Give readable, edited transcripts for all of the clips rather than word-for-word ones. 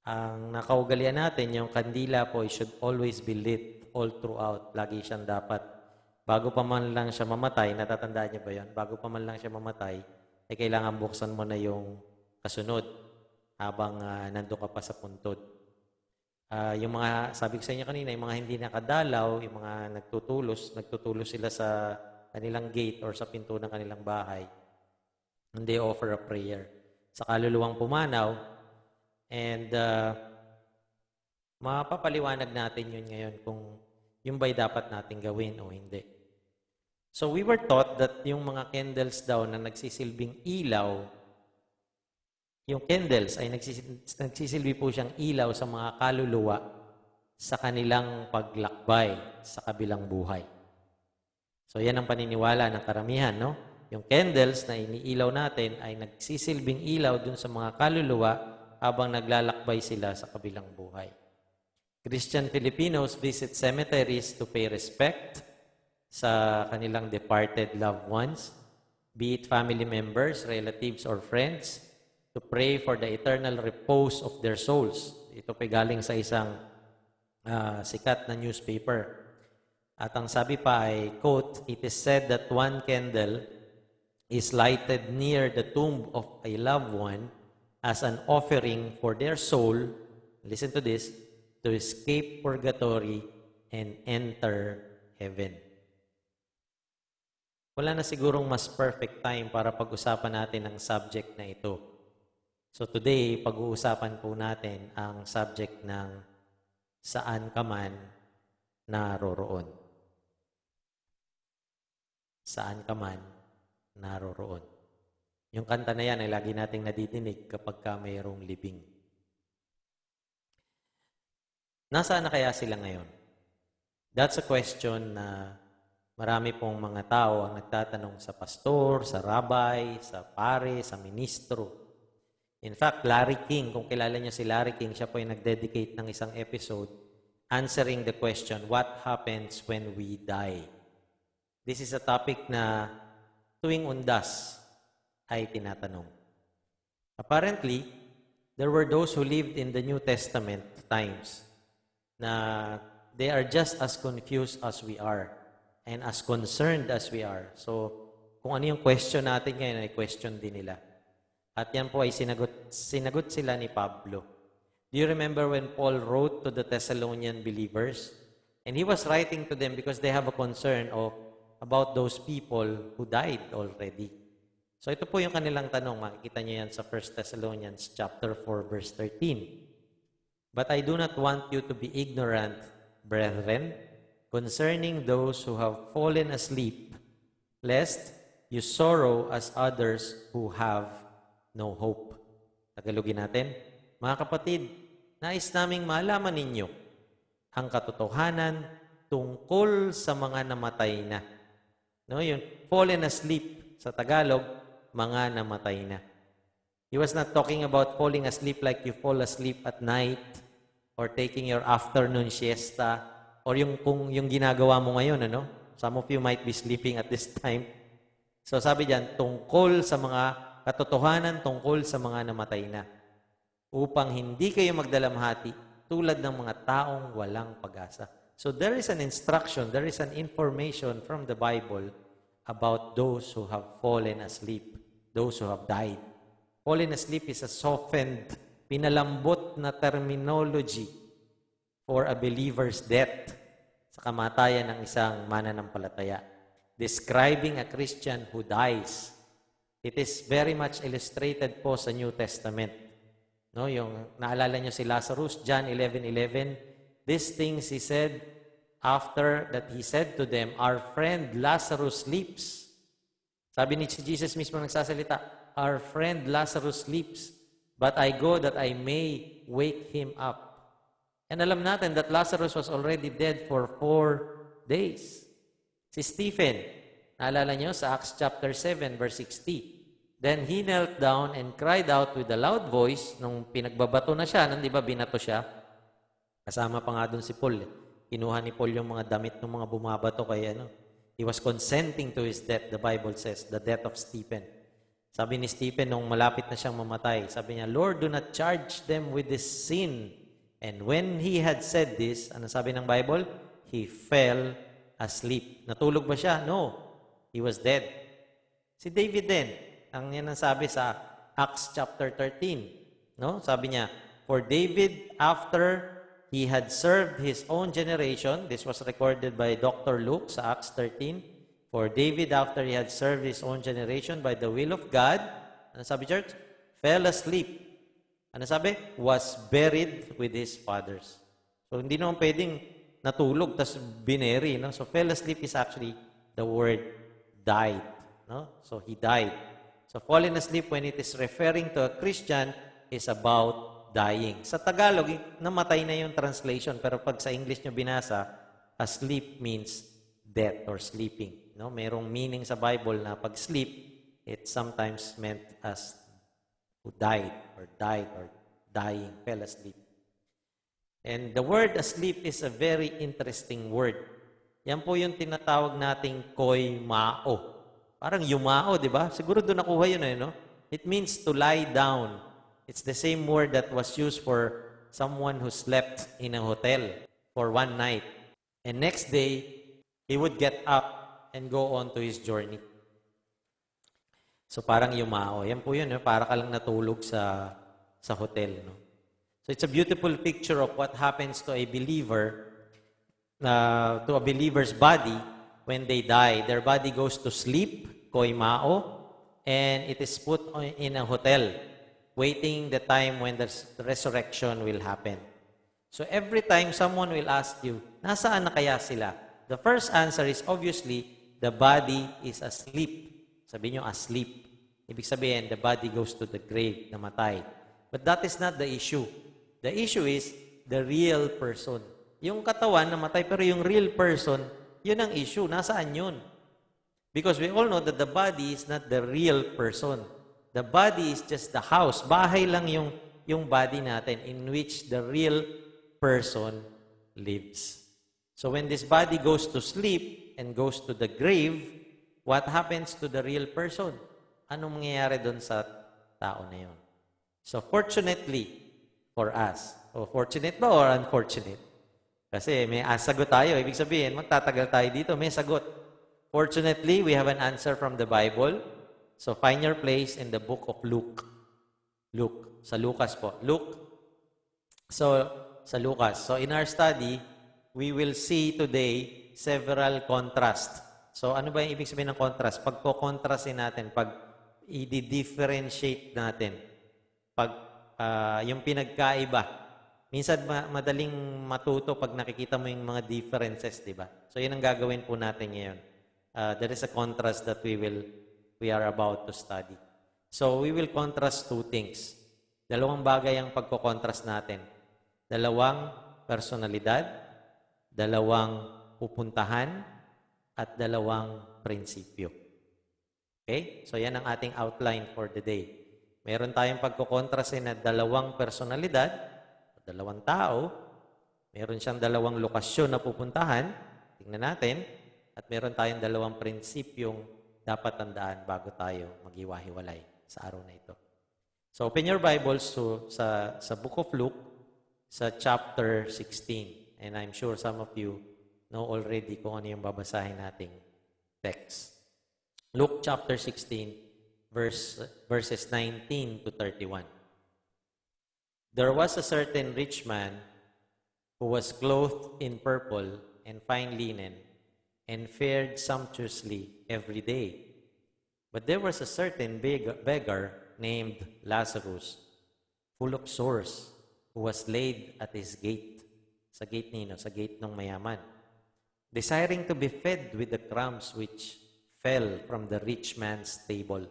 Ang nakaugalian natin, yung kandila po, it should always be lit all throughout. Lagi siyang dapat. Bago pa man lang siya mamatay, natatandaan niyo ba yun? Bago pa man lang siya mamatay, ay kailangan buksan mo na yung kasunod habang nandun ka pa sa puntod. Yung mga, sabi ko sa inyo kanina, yung mga hindi nakadalaw, yung mga nagtutulos sila sa kanilang gate or sa pinto ng kanilang bahay, and they offer a prayer sa kaluluwang pumanaw. And mapapaliwanag natin yun ngayon kung yung ba'y dapat natin gawin o hindi. So we were taught that yung mga candles daw na nagsisilbing ilaw, yung candles ay nagsisilbi po siyang ilaw sa mga kaluluwa sa kanilang paglakbay sa kabilang buhay. So yan ang paniniwala ng karamihan, no? Yung candles na iniilaw natin ay nagsisilbing ilaw dun sa mga kaluluwa habang naglalakbay sila sa kabilang buhay. Christian Filipinos visit cemeteries to pay respect sa kanilang departed loved ones, be it family members, relatives, or friends, to pray for the eternal repose of their souls. Ito pa galing sa isang sikat na newspaper. At ang sabi pa ay, quote, "It is said that one candle is lighted near the tomb of a loved one as an offering for their soul," listen to this, "to escape purgatory and enter heaven." Wala na sigurong mas perfect time para pag-usapan natin ang subject na ito. So today, pag-uusapan po natin ang subject ng saan ka man naroroon. Saan ka man naroroon. Yung kanta na yan ay lagi nating nadidinig kapag ka mayroong libing. Nasaan na kaya sila ngayon? That's a question na marami pong mga tao ang nagtatanong sa pastor, sa rabbi, sa pare, sa ministro. In fact, Larry King, kung kilala niyo si Larry King, siya po ay nag-dedicate ng isang episode answering the question, what happens when we die? This is a topic na tuwing undas ay tinatanong. Apparently, there were those who lived in the New Testament times na they are just as confused as we are and as concerned as we are. So, kung ano yung question natin ngayon ay question din nila. At yan po ay sinagot sila ni Pablo. Do you remember when Paul wrote to the Thessalonian believers? And he was writing to them because they have a concern about those people who died already. So ito po yung kanilang tanong. Makikita niyo yan sa 1 Thessalonians chapter 4, verse 13. "But I do not want you to be ignorant, brethren, concerning those who have fallen asleep, lest you sorrow as others who have no hope." Tagalogin natin. Mga kapatid, nais naming malaman ninyo ang katotohanan tungkol sa mga namatay na. No, yung fallen asleep sa Tagalog, mga namatay na. He was not talking about falling asleep like you fall asleep at night or taking your afternoon siesta or yung ginagawa mo ngayon, ano? Some of you might be sleeping at this time. So sabi diyan, tungkol sa mga katotohanan tungkol sa mga namatay na, upang hindi kayo magdalamhati tulad ng mga taong walang pag-asa. So there is an instruction, there is an information from the Bible about those who have fallen asleep, those who have died. Fallen asleep is a softened, pinalambot na terminology for a believer's death, sa kamatayan ng isang mananampalataya, describing a Christian who dies. It is very much illustrated po sa New Testament. No, yung naalala niyo si Lazarus, John 11:11, these things he said after that he said to them, "Our friend Lazarus sleeps." Sabi ni Jesus mismo nagsasalita, "Our friend Lazarus sleeps, but I go that I may wake him up." And alam natin that Lazarus was already dead for 4 days. Si Stephen, naalala niyo sa Acts chapter 7, verse 60. Then he knelt down and cried out with a loud voice. Nung pinagbabato na siya, di ba binato siya? Kasama pa nga doon si Paul. Kinuha ni Paul yung mga damit ng mga bumabato kaya he was consenting to his death, the Bible says, the death of Stephen. Sabi ni Stephen nung malapit na siyang mamatay, sabi niya, Lord, do not charge them with this sin. And when he had said this, ano sabi ng Bible? He fell asleep. Natulog ba siya? No. He was dead. Si David din, ang yan ang sabi sa Acts chapter 13. No? Sabi niya, for David, after he had served his own generation, this was recorded by Dr. Luke sa Acts 13, for David, after he had served his own generation by the will of God, ano sabi, church? Fell asleep. Ano sabi? Was buried with his fathers. So, hindi naman pwedeng natulog, tas bineri. No? So, fell asleep is actually the word died. No? So, he died. So, falling asleep when it is referring to a Christian is about dying. Sa Tagalog, namatay na yung translation. Pero pag sa English nyo binasa, asleep means death or sleeping. No? Merong meaning sa Bible na pag sleep, it sometimes meant as who died or dying, fell asleep. And the word asleep is a very interesting word. Yan po yung tinatawag nating koimao. Parang yumao, di ba? Siguro doon nakuha yun no? It means to lie down. It's the same word that was used for someone who slept in a hotel for one night. And next day, he would get up and go on to his journey. So parang yumao. Yan po yun, no? Para ka lang natulog sa hotel. No? So it's a beautiful picture of what happens to a believer, to a believer's body when they die. Their body goes to sleep, koimao, and it is put in a hotel, waiting the time when the resurrection will happen. So every time someone will ask you, nasaan na kaya sila? The first answer is obviously, the body is asleep. Sabi nyo, asleep. Ibig sabihin, the body goes to the grave, namatay. But that is not the issue. The issue is the real person. Yung katawan, namatay, pero yung real person, yun ang issue. Nasaan yun? Because we all know that the body is not the real person. The body is just the house. Bahay lang yung body natin in which the real person lives. So when this body goes to sleep and goes to the grave, what happens to the real person? Anong mangyayari doon sa tao na yun? So fortunately for us, o fortunate ba or unfortunate? Kasi may sagot tayo. Ibig sabihin, magtatagal tayo dito, may sagot. Fortunately, we have an answer from the Bible. So find your place in the book of Luke. Luke. Sa Lucas po. Luke. So, sa Lucas. So in our study, we will see today several contrasts. So ano ba yung ibig sabihin ng contrast? Pag ko-contrastin natin, pag i-differentiate natin, pag yung pinagkaiba. Minsan madaling matuto pag nakikita mo yung mga differences, di ba? So yun ang gagawin po natin ngayon. There is a contrast that we are about to study. So we will contrast two things. Dalawang bagay ang pagko-contrast natin. Dalawang personalidad, dalawang pupuntahan, at dalawang prinsipyo. Okay? So yan ang ating outline for the day. Meron tayong pagko-contrast na dalawang personalidad, dalawang tao, meron siyang dalawang lokasyon na pupuntahan, tingnan natin, at meron tayong dalawang prinsipyong dapat tandaan bago tayo maghiwa-hiwalay sa araw na ito. So open your Bibles sa Book of Luke, sa chapter 16. And I'm sure some of you know already kung ano yung babasahin nating text. Luke chapter 16, verses 19 to 31. There was a certain rich man who was clothed in purple and fine linen and fared sumptuously every day. But there was a certain beggar named Lazarus, full of sores, who was laid at his gate. Sa gate nino, sa gate ng mayaman, desiring to be fed with the crumbs which fell from the rich man's table.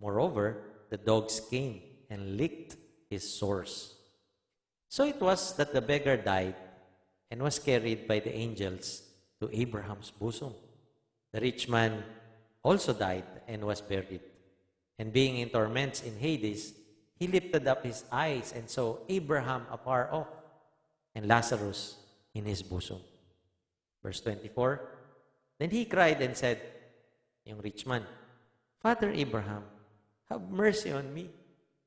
Moreover, the dogs came and licked his sores. So it was that the beggar died and was carried by the angels to Abraham's bosom. The rich man also died and was buried. And being in torments in Hades, he lifted up his eyes and saw Abraham afar off and Lazarus in his bosom. Verse 24, then he cried and said, yung rich man, Father Abraham, have mercy on me,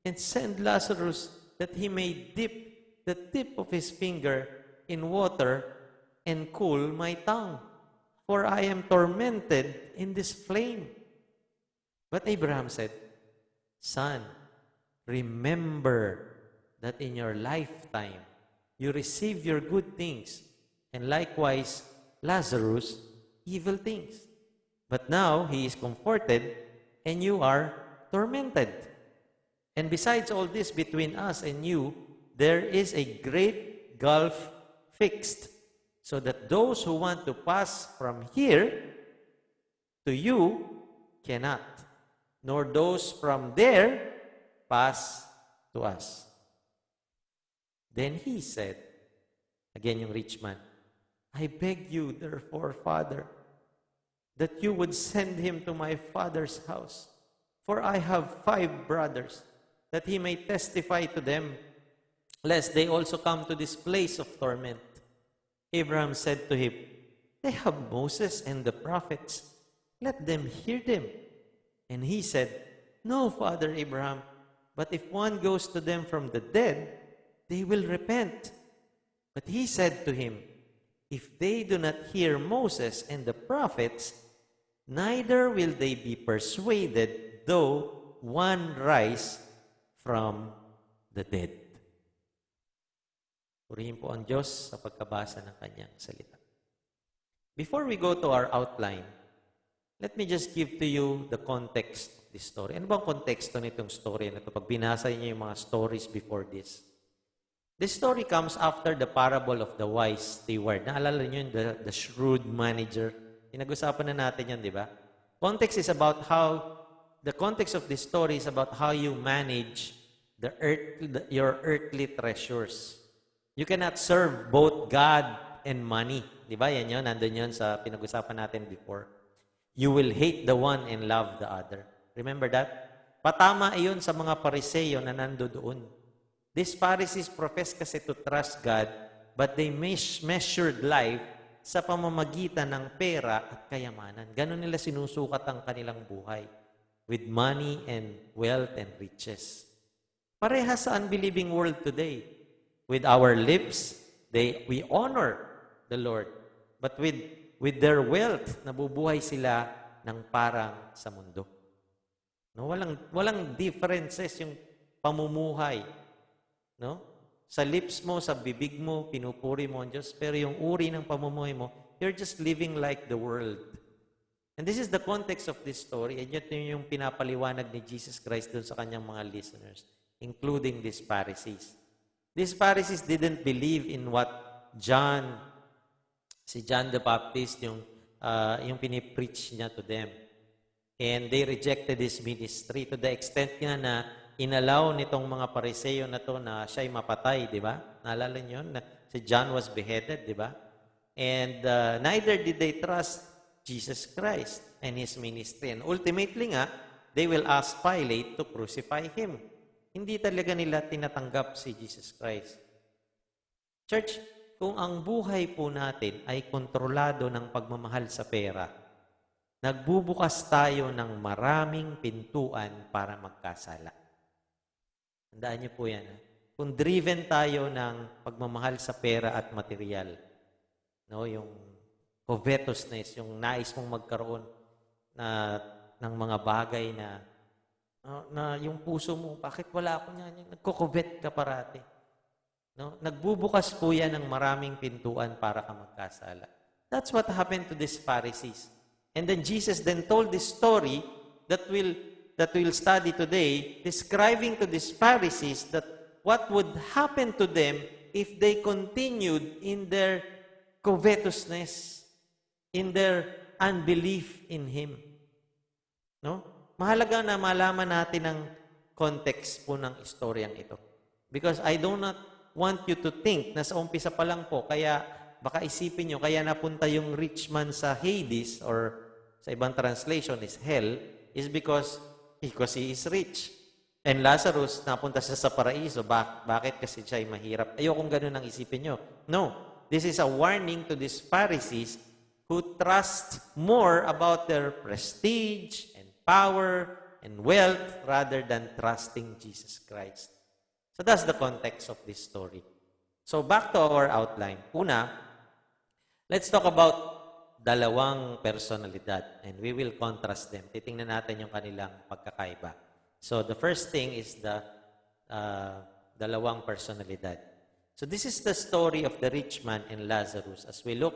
and send Lazarus that he may dip the tip of his finger in water and cool my tongue, for I am tormented in this flame. But Abraham said, Son, remember that in your lifetime you receive your good things, and likewise Lazarus evil things. But now he is comforted, and you are tormented. And besides all this, between us and you, there is a great gulf fixed, so that those who want to pass from here to you cannot, nor those from there pass to us. Then he said, again yung rich man, I beg you, therefore, Father, that you would send him to my father's house, for I have 5 brothers, that he may testify to them, lest they also come to this place of torment. Abraham said to him, They have Moses and the prophets. Let them hear them. And he said, No, Father Abraham, but if one goes to them from the dead, they will repent. But he said to him, If they do not hear Moses and the prophets, neither will they be persuaded, though one rise from the dead. Purihin po ang Diyos sa pagkabasa ng kanyang salita. Before we go to our outline, let me just give to you the context of this story. Ano bang konteksto nitong story na ito? Pag binasa niyo yung mga stories before this. This story comes after the parable of the wise steward. Naalala niyo yung the shrewd manager? Pinag-usapan na natin yan, di ba? The context of this story is about how you manage your earthly treasures. You cannot serve both God and money. Di ba? Yan yun. Nandun yun sa pinag-usapan natin before. You will hate the one and love the other. Remember that? Patama iyon sa mga Pariseyo na nandoon. These Pharisees profess kasi to trust God, but they measured life sa pamamagitan ng pera at kayamanan. Ganon nila sinusukat ang kanilang buhay. With money and wealth and riches. Parehas sa unbelieving world today. With our lips, we honor the Lord. But with their wealth, nabubuhay sila ng parang sa mundo. No, walang differences yung pamumuhay. No? Sa lips mo, sa bibig mo, pinupuri mo ang Diyos, pero yung uri ng pamumuhay mo, you're just living like the world. And this is the context of this story, and yun yung pinapaliwanag ni Jesus Christ dun sa kanyang mga listeners, including these Pharisees. These Pharisees didn't believe in what si John the Baptist, yung pinipreach niya to them. And they rejected his ministry to the extent nga na inalaw nitong mga Pariseo na to na siya'y mapatay, di ba? Naalala niyo yun? Si John was beheaded, di ba? And neither did they trust Jesus Christ and His ministry. And ultimately nga, they will ask Pilate to crucify Him. Hindi talaga nila tinatanggap si Jesus Christ. Church, kung ang buhay po natin ay kontrolado ng pagmamahal sa pera, nagbubukas tayo ng maraming pintuan para magkasala. Tandaan niyo po yan. Kung driven tayo ng pagmamahal sa pera at material, no, yung covetousness, yung nais mong magkaroon ng mga bagay na yung puso mo, bakit wala ako niyan? Nagko-covet ka parati. No? Nagbubukas po yan ng maraming pintuan para ka magkasala. That's what happened to these Pharisees. And then Jesus then told this story that we'll study today, describing to these Pharisees that what would happen to them if they continued in their covetousness, in their unbelief in Him. No? Mahalaga na malaman natin ang context po ng istoryang ito. Because I do not want you to think na sa umpisa pa lang po, kaya baka isipin nyo, kaya napunta yung rich man sa Hades, or sa ibang translation is hell, is because he is rich. And Lazarus, napunta siya sa paraiso. Bakit? Kasi siya ay mahirap. Ayokong ganun ang isipin nyo. No. This is a warning to these Pharisees who trust more about their prestige and power and wealth rather than trusting Jesus Christ. So that's the context of this story. So back to our outline. Una, let's talk about dalawang personalidad and we will contrast them. Titingnan natin yung kanilang pagkakaiba. So the first thing is the dalawang personalidad. So this is the story of the rich man and Lazarus. As we look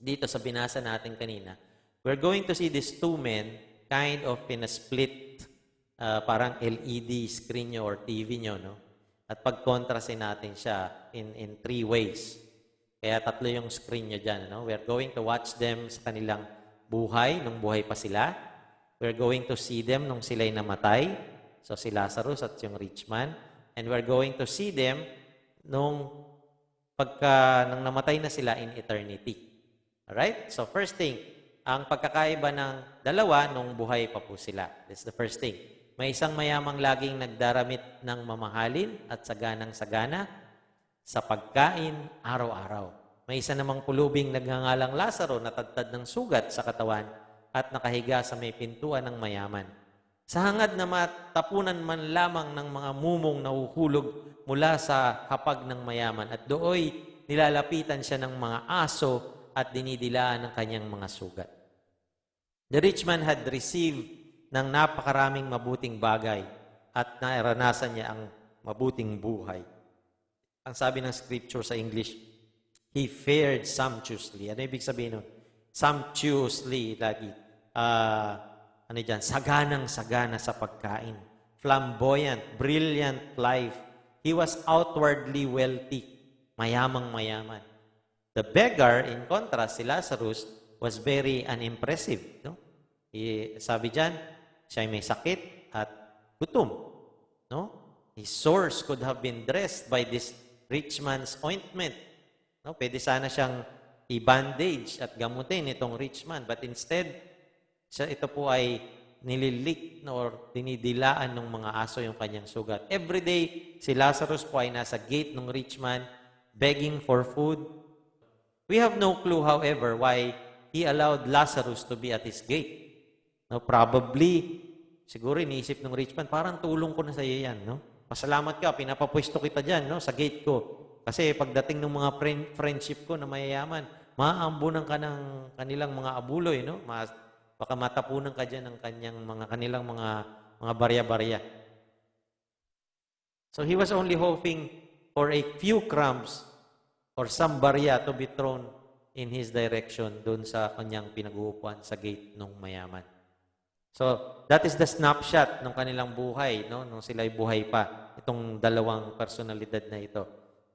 dito sa binasa natin kanina, we're going to see these two men kind of in a split, parang LED screen nyo or TV nyo, no? At pag-contrastin natin siya in three ways. Kaya tatlo yung screen nyo dyan, no? We're going to watch them sa kanilang buhay, nung buhay pa sila. We're going to see them nung sila'y namatay. So si Lazarus at yung rich man. And we're going to see them nung namatay na sila in eternity. Alright? So first thing, ang pagkakaiba ng dalawa nung buhay pa po sila. That's the first thing. May isang mayamang laging nagdaramit ng mamahalin at saganang-sagana sa pagkain araw-araw. May isa namang pulubing nagngangalang Lazaro na tadtad ng sugat sa katawan at nakahiga sa may pintuan ng mayaman. Sa hangad na matapunan man lamang ng mga mumong nahuhulog mula sa hapag ng mayaman at dooy nilalapitan siya ng mga aso at dinidilaan ng kanyang mga sugat. The rich man had received ng napakaraming mabuting bagay at naranasan niya ang mabuting buhay. Ang sabi ng scripture sa English, he fared sumptuously. Ano ibig sabihin nun? Sumptuously, lagi. Saganang-sagana sa pagkain. Flamboyant, brilliant life. He was outwardly wealthy. Mayamang-mayaman. The beggar, in contrast, si Lazarus, was very unimpressive. No? Sabi dyan, siya may sakit at gutom. No? His sores could have been dressed by this rich man's ointment. No? Pwede sana siyang i-bandage at gamutin itong rich man. But instead, ito po ay nililik or dinidilaan ng mga aso yung kanyang sugat. Every day, si Lazarus po ay nasa gate ng rich man, begging for food. We have no clue, however, why he allowed Lazarus to be at his gate. No, probably, siguro iniisip ng rich man, parang tulong ko na sa iyo yan. No? Pasalamat ka, pinapapwesto kita dyan, no, sa gate ko. Kasi pagdating ng mga friendship ko na mayayaman, maaambunan ka ng kanilang mga abuloy, no? Baka matapunan ka dyan ng kanilang mga barya-barya. So he was only hoping for a few crumbs or some barya to be thrown in his direction doon sa kanyang pinag-uupuan sa gate ng mayaman. So, that is the snapshot ng kanilang buhay, no? Nung sila'y buhay pa, itong dalawang personalidad na ito.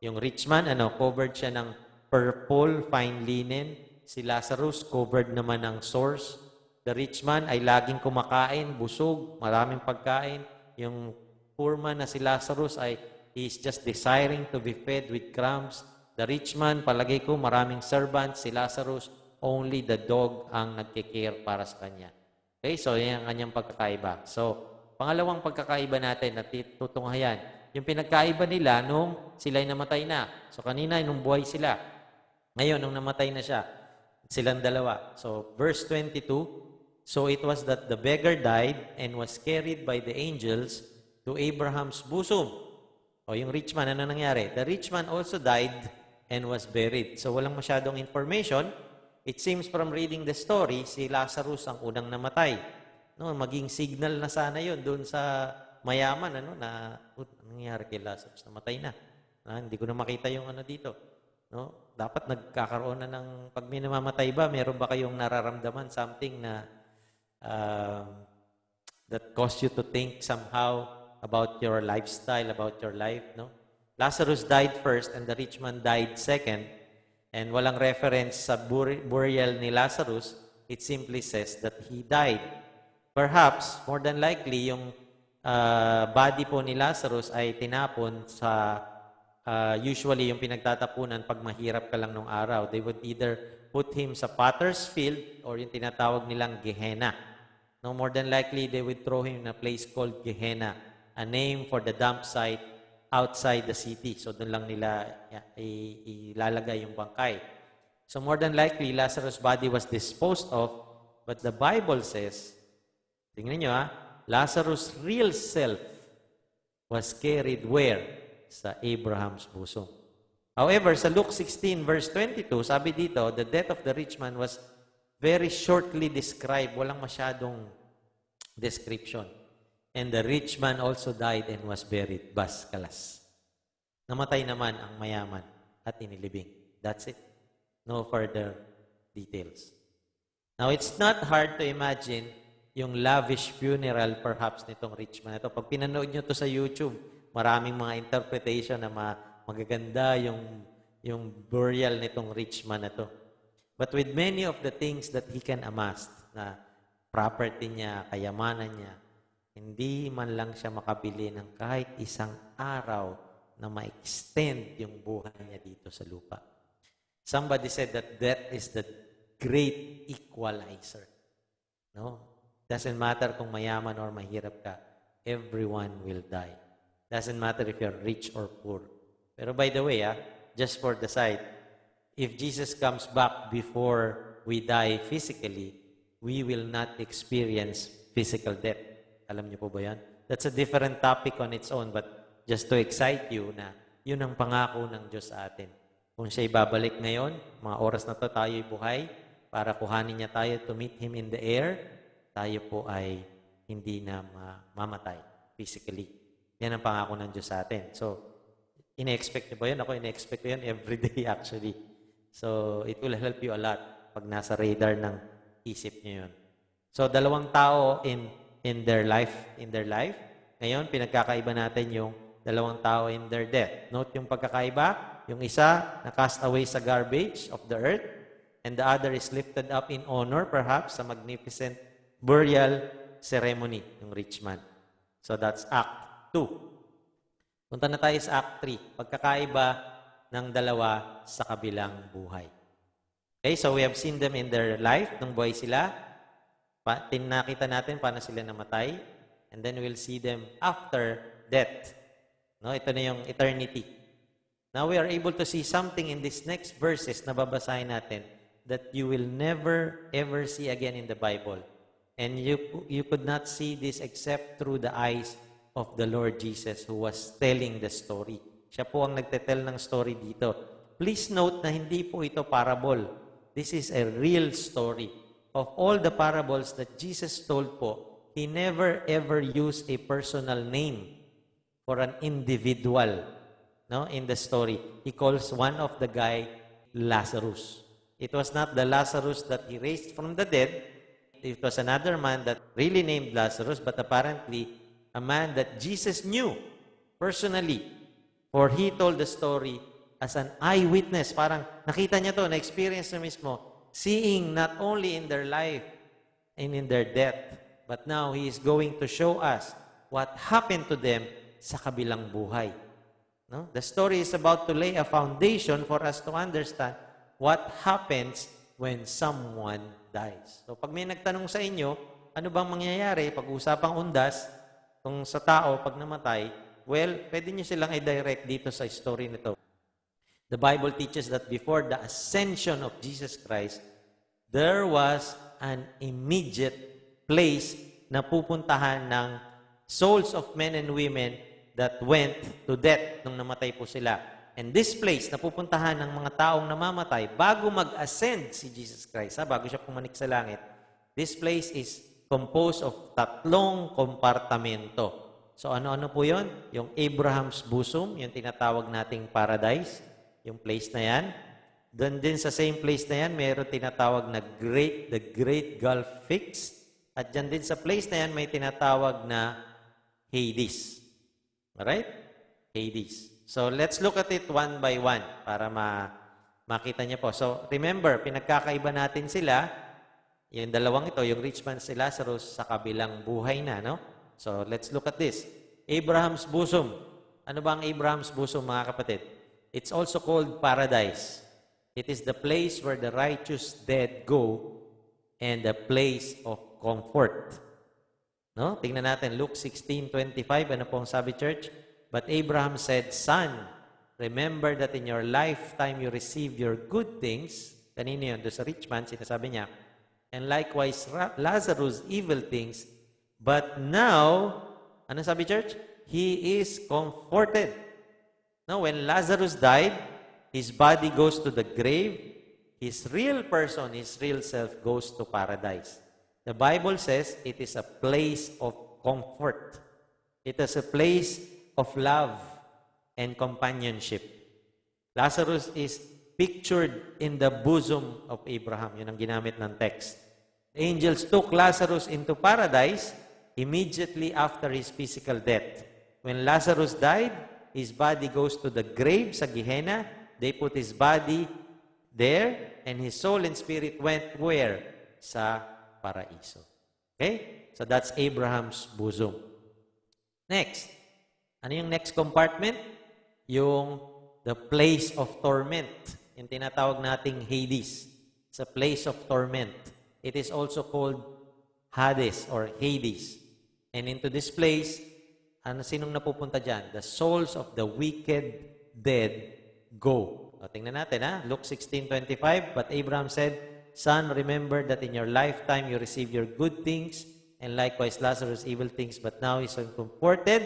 Yung rich man, covered siya ng purple, fine linen. Si Lazarus, covered naman ng sores. The rich man ay laging kumakain, busog, maraming pagkain. Yung poor man na si Lazarus ay he is just desiring to be fed with crumbs. The rich man, palagay ko, maraming servants. Si Lazarus, only the dog ang nagkikare para sa kanya. Okay, so yan ang kanyang pagkakaiba. So, pangalawang pagkakaiba natin na tutunghayan, yung pinagkaiba nila nung sila'y namatay na. So, kanina, nung buhay sila. Ngayon, nung namatay na siya, silang dalawa. So, verse 22, so it was that the beggar died and was carried by the angels to Abraham's bosom. O, yung rich man, ano nangyari? The rich man also died and was buried. So, walang masyadong information. It seems from reading the story, si Lazarus ang unang namatay. No, maging signal na sana yun doon sa mayaman, na nangyari kay Lazarus, namatay na. Hindi ko na makita yung dito. No? Dapat nagkakaroon na ng, pag may namamatay ba, meron ba kayong nararamdaman, something na that cause you to think somehow about your lifestyle, about your life, no? Lazarus died first and the rich man died second. And walang reference sa burial ni Lazarus, it simply says that he died. Perhaps, more than likely, yung body po ni Lazarus ay tinapon sa, usually yung pinagtatapunan pag mahirap ka lang nung araw. They would either put him sa potter's field or yung tinatawag nilang Gehenna. No, more than likely, they would throw him in a place called Gehenna, a name for the dump site outside the city. So, doon lang nila ilalagay yung bangkay. So, more than likely, Lazarus' body was disposed of, but the Bible says Tingnan nyo Lazarus' real self was carried where? Sa Abraham's bosom. However, sa Luke 16 verse 22, sabi dito, the death of the rich man was very shortly described. Walang masyadong description. And the rich man also died and was buried. Bas, kalas. Namatay naman ang mayaman at inilibing. That's it. No further details. Now, it's not hard to imagine yung lavish funeral perhaps nitong rich man. Ito, pag pinanood nyo to sa YouTube, maraming mga interpretation na magaganda yung burial nitong rich man na to. But with many of the things that he can amass, na property niya, kayamanan niya, hindi man lang siya makabili ng kahit isang araw na ma-extend yung buhay niya dito sa lupa. Somebody said that death is the great equalizer. No? Doesn't matter kung mayaman or mahirap ka, everyone will die. Doesn't matter if you're rich or poor. Pero by the way, just for the side, if Jesus comes back before we die physically, we will not experience physical death. Alam niyo po ba yan? That's a different topic on its own, but just to excite you na yun ang pangako ng Diyos sa atin. Kung siya'y babalik ngayon, mga oras na to tayo'y buhay, para kuhanin niya tayo to meet Him in the air, tayo po ay hindi na mamatay physically. Yan ang pangako ng Diyos sa atin. So, ine-expect niyo ba yun? Ako, ine-expect ko yun every day actually. So, it will help you a lot pag nasa radar ng isip niyo yun. So, dalawang tao in their life. Ngayon, pinagkakaiba natin yung dalawang tao in their death. Note yung pagkakaiba. Yung isa, na-cast away sa garbage of the earth, and the other is lifted up in honor, perhaps, sa magnificent burial ceremony, yung rich man. So, that's Act 2. Punta na tayo sa Act 3. Pagkakaiba ng dalawa sa kabilang buhay. Okay, so we have seen them in their life, nung buhay sila. Nakita natin paano sila namatay. And then we'll see them after death. No, ito na yung eternity. Now we are able to see something in these next verses na babasahin natin that you will never ever see again in the Bible. And you could not see this except through the eyes of the Lord Jesus who was telling the story. Siya po ang nagtetel ng story dito. Please note na hindi po ito parable. This is a real story. Of all the parables that Jesus told po, He never ever used a personal name for an individual. No, in the story, He calls one of the guy Lazarus. It was not the Lazarus that He raised from the dead. It was another man that really named Lazarus, but apparently a man that Jesus knew personally. For He told the story as an eyewitness. Parang nakita niya to, na-experience na mismo, seeing not only in their life and in their death, but now He is going to show us what happened to them sa kabilang buhay. No? The story is about to lay a foundation for us to understand what happens when someone dies. So pag may nagtanong sa inyo, ano bang mangyayari pag usapang undas, kung sa tao pag namatay, well, pwede nyo silang i-direct dito sa story nito. The Bible teaches that before the ascension of Jesus Christ, there was an immediate place na pupuntahan ng souls of men and women that went to death nung namatay po sila. And this place na pupuntahan ng mga taong namamatay bago mag-ascend si Jesus Christ, bago siya pumanik sa langit, this place is composed of 3 kompartamento. So ano-ano po yun? Yung Abraham's bosom, yung tinatawag nating paradise, yung place na yan. Doon din sa same place na yan, mayroon tinatawag na the Great Gulf Fix. At dyan din sa place na yan, may tinatawag na Hades. Alright? Hades. So, let's look at it one by one para makita niyo po. So, remember, pinagkakaiba natin sila. Yung dalawang ito, yung rich man si Lazarus sa kabilang buhay na, no? So, let's look at this. Abraham's bosom. Ano ba ang Abraham's bosom, mga kapatid? It's also called paradise. It is the place where the righteous dead go and the place of comfort. No? Tingnan natin, Luke 16:25. Ano po ang sabi, church? But Abraham said, Son, remember that in your lifetime you received your good things. Kanino yun? Doon sa rich man, sinasabi niya. And likewise, Lazarus evil things. But now, ano sabi church? He is comforted. Now, when Lazarus died, his body goes to the grave. His real person, his real self goes to paradise. The Bible says it is a place of comfort. It is a place of love and companionship. Lazarus is pictured in the bosom of Abraham. Yun ang ginamit ng text. The angels took Lazarus into paradise immediately after his physical death. When Lazarus died, his body goes to the grave sa Gehenna. They put his body there, and his soul and spirit went where? Sa paraiso. Okay? So that's Abraham's bosom. Next. Ano yung next compartment? Yung the place of torment. Yung tinatawag nating Hades. It's a place of torment. It is also called Hades or Hades. And into this place, sinong napupunta dyan? The souls of the wicked dead go. O, tingnan natin, Luke 16:25. But Abraham said, Son, remember that in your lifetime you received your good things, and likewise Lazarus evil things, but now he's comforted.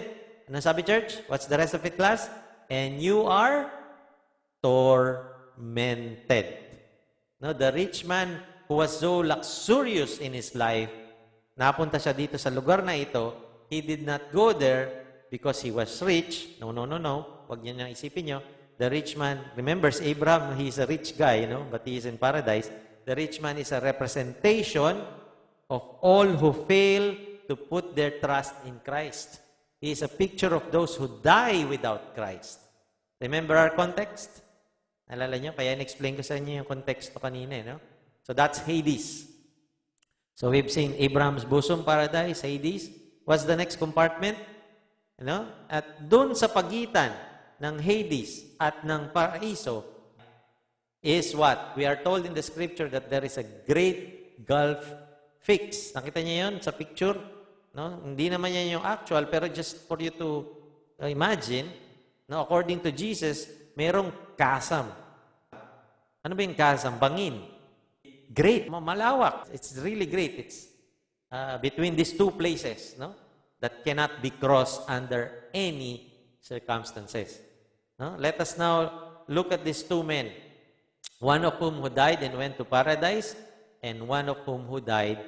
Ano sabi, church? What's the rest of it, class? And you are tormented. No, the rich man who was so luxurious in his life, napunta siya dito sa lugar na ito, he did not go there because he was rich. No. Huwag niyo nang isipin nyo. The rich man, remembers Abraham, he is a rich guy, but he is in paradise. The rich man is a representation of all who fail to put their trust in Christ. He is a picture of those who die without Christ. Remember our context? Alala nyo, kaya in-explain ko sa inyo yung konteksto kanina, So that's Hades. So we've seen Abraham's bosom, paradise, Hades. What's the next compartment? At dun sa pagitan ng Hades at ng paraiso is what? We are told in the scripture that there is a great gulf fixed. Nakita niyo yun sa picture? Hindi naman yan yung actual, pero just for you to imagine, according to Jesus, merong chasm. Ano ba yung chasm? Bangin. Great. Malawak. It's really great. It's between these two places, that cannot be crossed under any circumstances. Let us now look at these two men. One of whom who died and went to paradise, and one of whom who died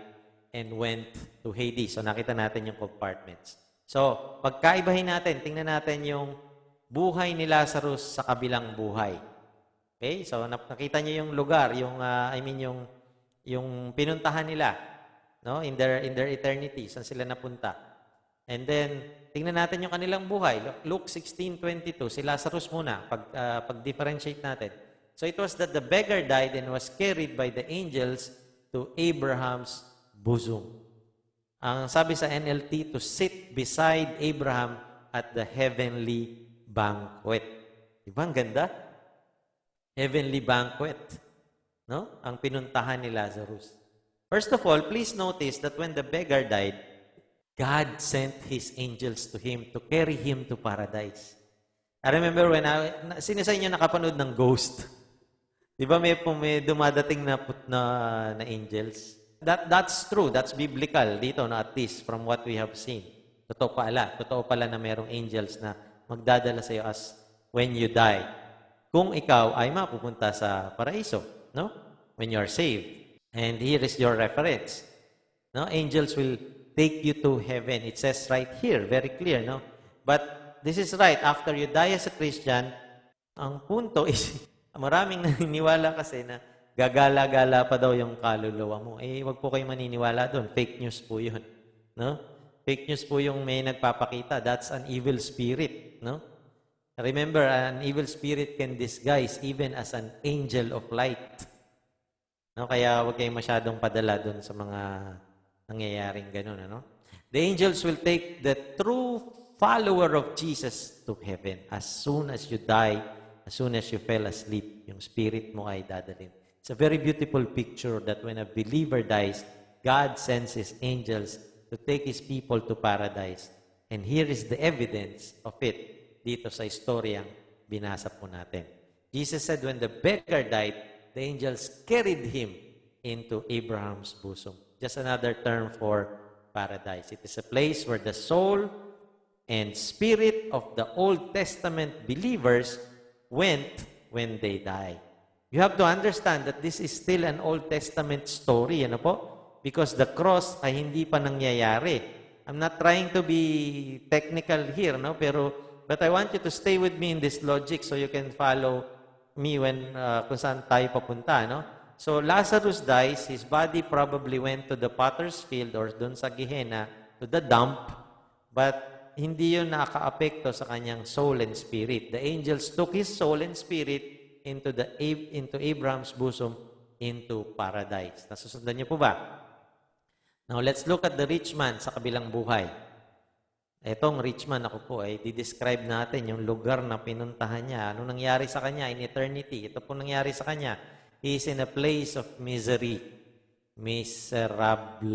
and went to Hades. So nakita natin yung compartments. So, pagkaibahin natin, tingnan natin yung buhay ni Lazarus sa kabilang buhay. Okay? So, nakita niyo yung lugar, yung pinuntahan nila, in their eternity, saan sila napunta. And then, tingnan natin yung kanilang buhay. Luke 16:22, si Lazarus muna, pag-differentiate natin. So, it was that the beggar died and was carried by the angels to Abraham's bosom. Ang sabi sa NLT, to sit beside Abraham at the heavenly banquet. Diba? Ang ganda? Heavenly banquet. Ang pinuntahan ni Lazarus. First of all, please notice that when the beggar died, God sent His angels to him to carry him to paradise. I remember when sino sa inyo nakapanood ng Ghost? Diba may dumadating na angels? That's true. That's biblical dito, at least from what we have seen. Totoo pala na merong angels na magdadala sa iyo as when you die. Kung ikaw ay mapupunta sa paraiso, when you are saved. And here is your reference. Angels will take you to heaven. It says right here, very clear, But this is right. After you die as a Christian, ang punto is, maraming naniniwala kasi na gagala-gala pa daw yung kaluluwa mo. Wag po kayo maniniwala doon. Fake news po yun. Fake news po yung may nagpapakita. That's an evil spirit. Remember, an evil spirit can disguise even as an angel of light. Kaya wag kayong masyadong padala doon sa mga nangyayaring ganun. The angels will take the true follower of Jesus to heaven. As soon as you die, as soon as you fell asleep, yung spirit mo ay dadalhin. It's a very beautiful picture that when a believer dies, God sends His angels to take His people to paradise. And here is the evidence of it dito sa istoryang binasa po natin. Jesus said when the beggar died, the angels carried him into Abraham's bosom. Just another term for paradise. It is a place where the soul and spirit of the Old Testament believers went when they die. You have to understand that this is still an Old Testament story, ano po? Because the cross ay hindi pa nangyayari. I'm not trying to be technical here, no? But I want you to stay with me in this logic so you can follow me when kung saan tayo papunta, no? So Lazarus dies, his body probably went to the potter's field or dun sa Gehenna, to the dump, but hindi yun nakaka-apekto sa kanyang soul and spirit. The angels took his soul and spirit into Abraham's bosom, into paradise. Nasusundan niyo po ba? Now, let's look at the rich man sa kabilang buhay. Etong rich man, ako po, ay di-describe natin yung lugar na pinuntahan niya. Ano nangyari sa kanya in eternity? Ito po nangyari sa kanya. He is in a place of misery. Miserable.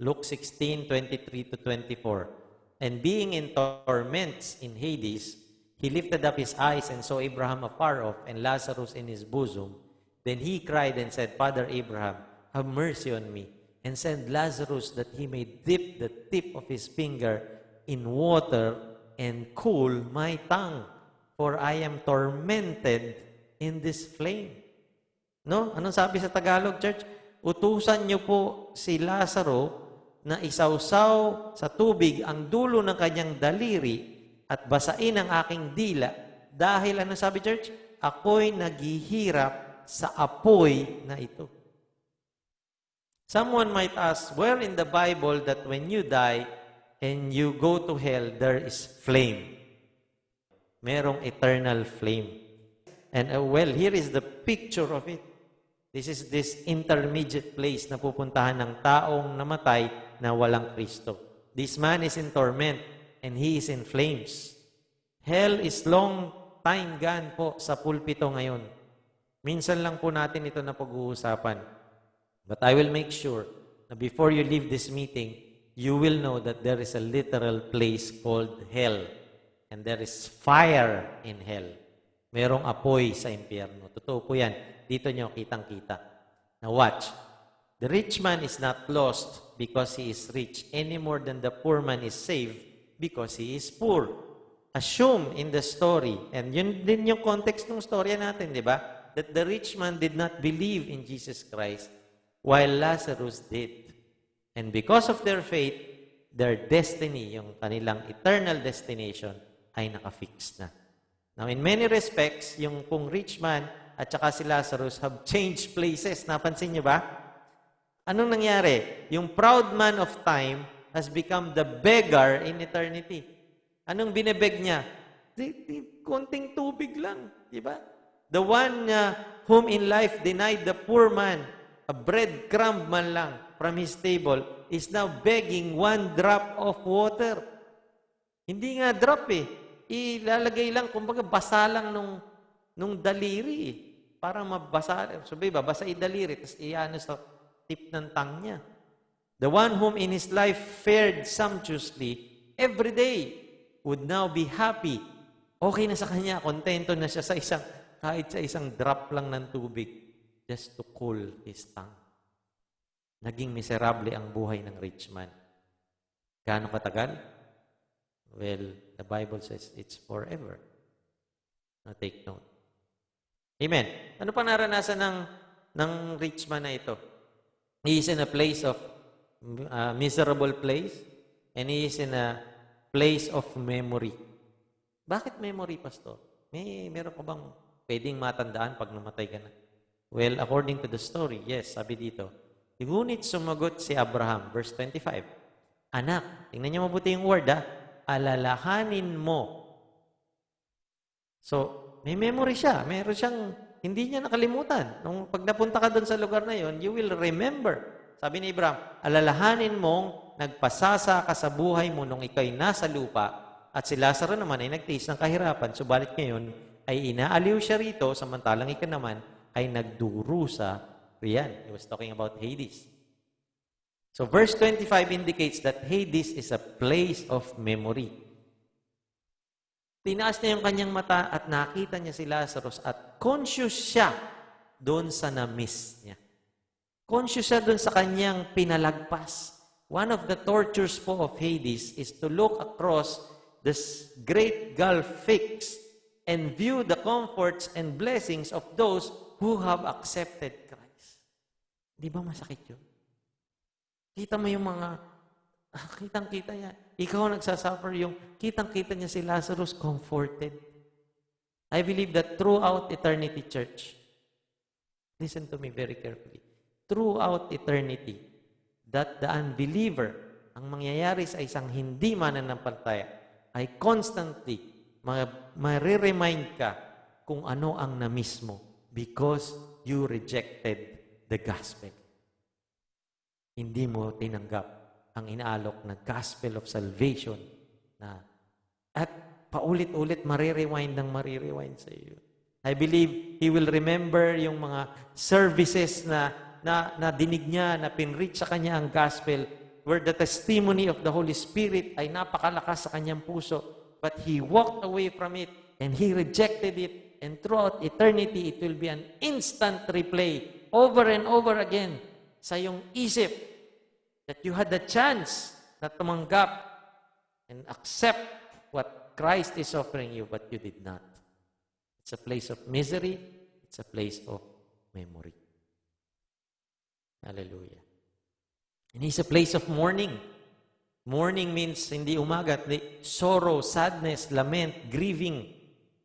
Luke 16:23-24. And being in torments in Hades, he lifted up his eyes and saw Abraham afar off and Lazarus in his bosom. Then he cried and said, Father Abraham, have mercy on me, and send Lazarus that he may dip the tip of his finger in water and cool my tongue, for I am tormented in this flame. No? Anong sabi sa Tagalog, church? Utusan niyo po si Lazaro na isawsaw sa tubig ang dulo ng kanyang daliri at basain ang aking dila dahil, ano sabi, church? Ako'y naghihirap sa apoy na ito. Someone might ask, where in the Bible that when you die and you go to hell, there is flame? Merong eternal flame. And well, here is the picture of it. This is this intermediate place na pupuntahan ng taong namatay na walang Kristo. This man is in torment and he is in flames. Hell is long time gone po sa pulpito ngayon. Minsan lang po natin ito na pag-uusapan. But I will make sure na before you leave this meeting, you will know that there is a literal place called hell. And there is fire in hell. Merong apoy sa impyerno. Totoo po yan. Dito nyo kitang-kita. Now watch. The rich man is not lost because he is rich any more than the poor man is saved because he is poor. Assume in the story, and yun din yung context ng storya natin, di ba? That the rich man did not believe in Jesus Christ while Lazarus did. And because of their faith, their destiny, yung kanilang eternal destination, ay nakafix na. Now, in many respects, yung pong rich man at saka si Lazarus have changed places. Napansin niyo ba? Anong nangyari? Yung proud man of time has become the beggar in eternity. Anong binebeg niya? Konting tubig lang. Di ba? The one whom in life denied the poor man a breadcrumb man lang from his table is now begging one drop of water. Hindi nga drop eh. Ilalagay lang, kumbaga basa lang nung daliri eh. Para mabasa. Sabi ba, basa daliri, tapos iano sa tip ng tongue niya. The one whom in his life fared sumptuously every day would now be happy. Okay na sa kanya, kontento na siya sa kahit sa isang drop lang ng tubig. Just to cool his tongue. Naging miserable ang buhay ng rich man. Gaano katagal? Well, the Bible says it's forever. Now take note. Amen. Ano pa naranasan ng rich man na ito? He is in a place of miserable place and he is in a place of memory. Bakit memory, Pastor? Meron ka bang pwedeng matandaan pag namatay ka na? Well, according to the story, yes, sabi dito, ngunit sumagot si Abraham, verse 25, Anak, tingnan niyo mabuti yung word, alalahanin mo. So, may memory siya. Meron siyang, hindi niya nakalimutan. Nung pag napunta ka doon sa lugar na yon, you will remember. Sabi ni Abraham, alalahanin mong nagpasasa ka sa buhay mo nung ikaw'y nasa lupa at si Lazaro naman ay nagtiis ng kahirapan. Subalit ngayon ay inaaliw siya rito samantalang ika naman ay nagdurusa riyan. He was talking about Hades. So verse 25 indicates that Hades is a place of memory. Tinaas niya yung kanyang mata at nakita niya si Lazarus at conscious siya doon sa na-miss niya. Conscious siya dun sa kanyang pinalagpas. One of the tortures po of Hades is to look across this great gulf fixed and view the comforts and blessings of those who have accepted Christ. Di ba masakit yun? Kita mo yung mga, kitang-kita niya. Ikaw ang nagsasuffer yung, kitang-kita niya si Lazarus comforted. I believe that throughout eternity, church, listen to me very carefully, throughout eternity, that the unbeliever, ang mangyayari sa isang hindi mananampalataya, ay constantly ma-remind ka kung ano ang na-miss mo because you rejected the gospel. Hindi mo tinanggap ang inaalok na gospel of salvation na at paulit-ulit marirewind sa iyo. I believe he will remember yung mga services na dinig niya, na pinreach sa kanya ang gospel, where the testimony of the Holy Spirit ay napakalakas sa kanyang puso. But he walked away from it and he rejected it. And throughout eternity, it will be an instant replay over and over again sa iyong isip that you had the chance na tumanggap and accept what Christ is offering you, but you did not. It's a place of misery. It's a place of memory. Hallelujah. And it's a place of mourning. Mourning means hindi umaga, sorrow, sadness, lament, grieving.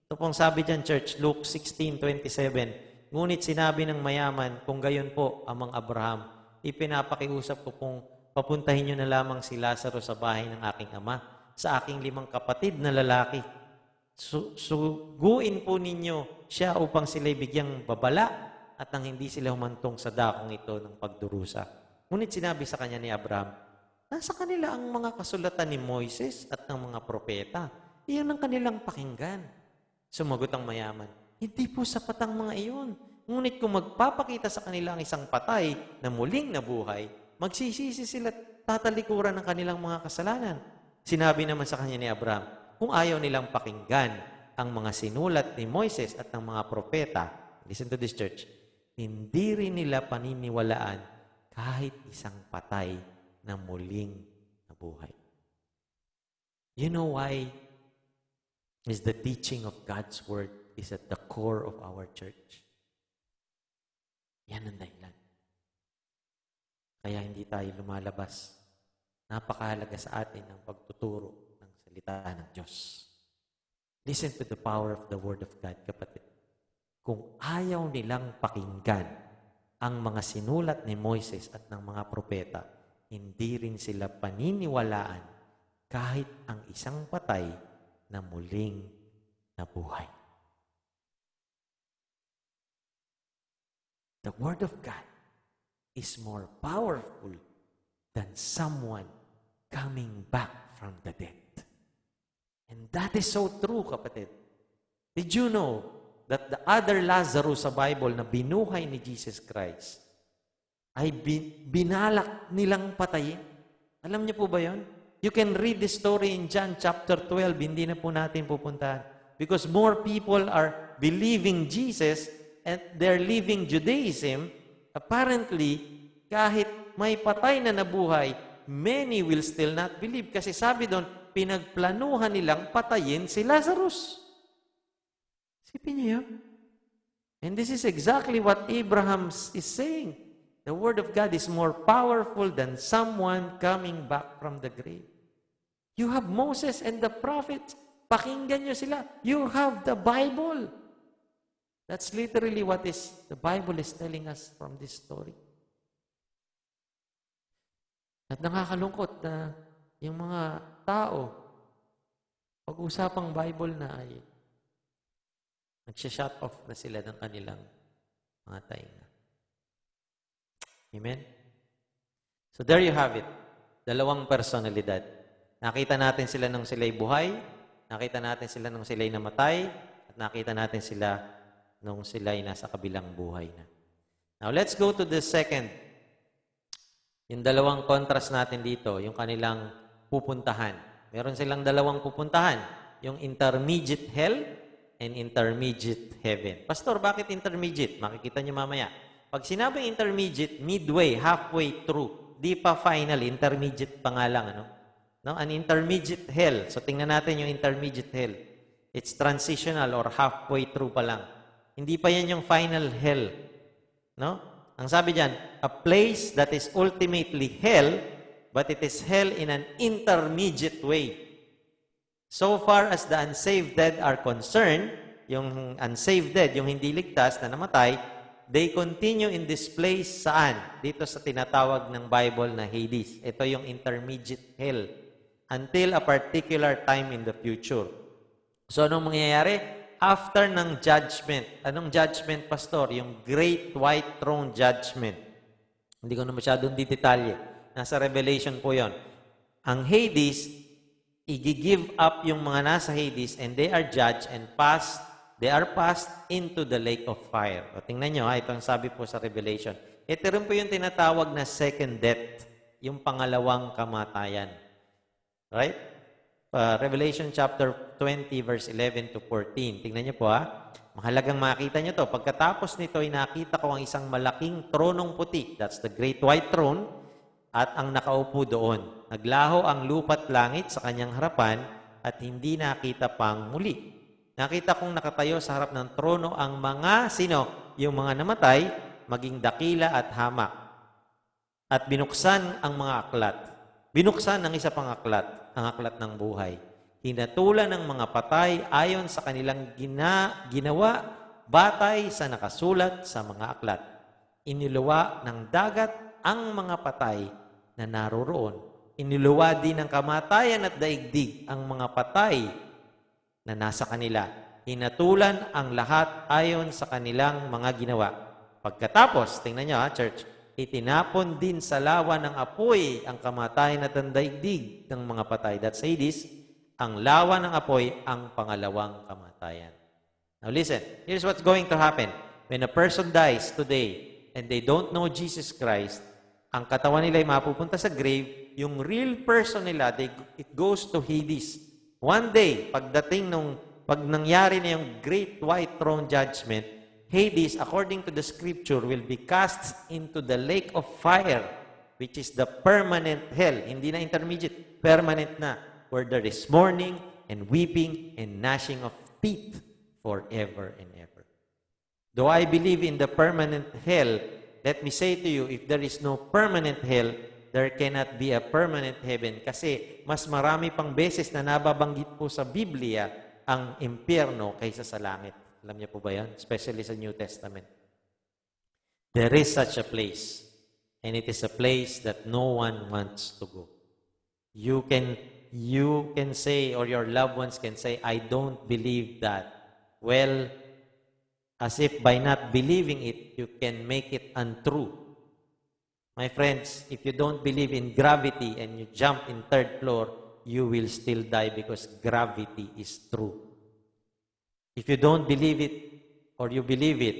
Ito pong sabi dyan, church, Luke 16:27. Ngunit sinabi ng mayaman, kung gayon po amang Abraham, ipinapakiusap ko pong papuntahin nyo na lamang si Lazarus sa bahay ng aking ama, sa aking 5 kapatid na lalaki. Suguin po ninyo siya upang sila'y bigyang babala at nang hindi sila humantong sa dakong ito ng pagdurusa. Ngunit sinabi sa kanya ni Abraham, nasa kanila ang mga kasulatan ni Moises at ng mga propeta. Iyon ang kanilang pakinggan. Sumagot ang mayaman, hindi po sapat ang mga iyon. Ngunit kung magpapakita sa kanila ang isang patay na muling nabuhay, magsisisi sila at tatalikuran ng kanilang mga kasalanan. Sinabi naman sa kanya ni Abraham, kung ayaw nilang pakinggan ang mga sinulat ni Moises at ng mga propeta, listen to this, church, hindi rin nila paniniwalaan kahit isang patay na muling nabuhay. You know why is the teaching of God's Word is at the core of our church? Yan ang dahilan. Kaya hindi tayo lumalabas. Napakahalaga sa atin ang pagtuturo ng salita ng Diyos. Listen to the power of the Word of God, kapatid. Kung ayaw nilang pakinggan ang mga sinulat ni Moises at ng mga propeta, hindi rin sila paniniwalaan kahit ang isang patay na muling nabuhay. The Word of God is more powerful than someone coming back from the dead. And that is so true, kapatid. Did you know that the other Lazarus sa Bible na binuhay ni Jesus Christ ay binalak nilang patayin? Alam niyo po ba yun? You can read the story in John chapter 12. Hindi na po natin pupuntahan. Because more people are believing Jesus and they're living Judaism, apparently, kahit may patay na nabuhay, many will still not believe. Kasi sabi doon, pinagplanuhan nilang patayin si Lazarus. Isipin niyo yan. And this is exactly what Abraham is saying. The Word of God is more powerful than someone coming back from the grave. You have Moses and the prophets. Pakinggan niyo sila. You have the Bible. That's literally what the Bible is telling us from this story. At nakakalungkot na yung mga tao, pag-usapang Bible na ay nagsha-shut off na sila ng kanilang mga tainga. Amen? So there you have it. 2 personalidad. Nakita natin sila nung sila'y buhay, nakita natin sila nung sila'y namatay, at nakita natin sila nung sila'y nasa kabilang buhay na. Now let's go to the second. Yung 2 contrast natin dito, yung kanilang pupuntahan. Meron silang 2 pupuntahan. Yung intermediate hell and intermediate heaven. Pastor, bakit intermediate? Makikita niyo mamaya. Pag sinabing intermediate, midway, halfway through. Di pa final, intermediate pa nga lang. Ano? No? An intermediate hell. So tingnan natin yung intermediate hell. It's transitional or halfway through pa lang. Hindi pa yan yung final hell. No? Ang sabi diyan, a place that is ultimately hell, but it is hell in an intermediate way. So far as the unsaved dead are concerned, yung unsaved dead, yung hindi ligtas na namatay, they continue in this place saan? Dito sa tinatawag ng Bible na Hades. Ito yung intermediate hell until a particular time in the future. So, anong mangyayari? After ng judgment. Anong judgment, Pastor? Yung Great White Throne Judgment. Hindi ko na masyadong detalye. Nasa Revelation po yon. Ang Hades, i-give up yung mga nasa Hades and they are judged and they are passed into the lake of fire. O, tingnan nyo, ito ang sabi po sa Revelation. Ito rin po yung tinatawag na second death, yung pangalawang kamatayan. Right? Revelation chapter 20 verse 11 to 14. Tingnan niyo po Mahalagang makita niyo to. Pagkatapos nito ay nakita ko ang isang malaking tronong puti. That's the great white throne. At ang nakaupo doon. Naglaho ang lupa't langit sa kanyang harapan at hindi nakita pang muli. Nakita kong nakatayo sa harap ng trono ang mga sino? Yung mga namatay, maging dakila at hamak. At binuksan ang mga aklat. Binuksan ang isa pang aklat. Ang aklat ng buhay. Hinatulan ng mga patay ayon sa kanilang ginawa batay sa nakasulat sa mga aklat. Iniluwa ng dagat ang mga patay na naroroon. Iniluwa din ng kamatayan at daigdig ang mga patay na nasa kanila. Hinatulan ang lahat ayon sa kanilang mga ginawa. Pagkatapos, tingnan nyo church, itinapon din sa lawa ng apoy ang kamatayan at ang daigdig ng mga patay. That's Hades. Ang lawa ng apoy ang pangalawang kamatayan. Now listen, here's what's going to happen. When a person dies today and they don't know Jesus Christ, ang katawan nila ay mapupunta sa grave, yung real person nila, it goes to Hades. One day, pag nangyari na yung Great White Throne Judgment, Hades, according to the scripture, will be cast into the lake of fire, which is the permanent hell. Hindi na intermediate, permanent na, where there is mourning and weeping and gnashing of teeth forever and ever. Though I believe in the permanent hell, let me say to you, if there is no permanent hell, there cannot be a permanent heaven. Kasi mas marami pang beses na nababanggit po sa Biblia ang impyerno kaysa sa langit. Alam niyo po ba yan? Especially sa New Testament. There is such a place. And it is a place that no one wants to go. You can say, or your loved ones can say, I don't believe that. Well, as if by not believing it, you can make it untrue. My friends, if you don't believe in gravity and you jump in third floor, you will still die because gravity is true. If you don't believe it, or you believe it,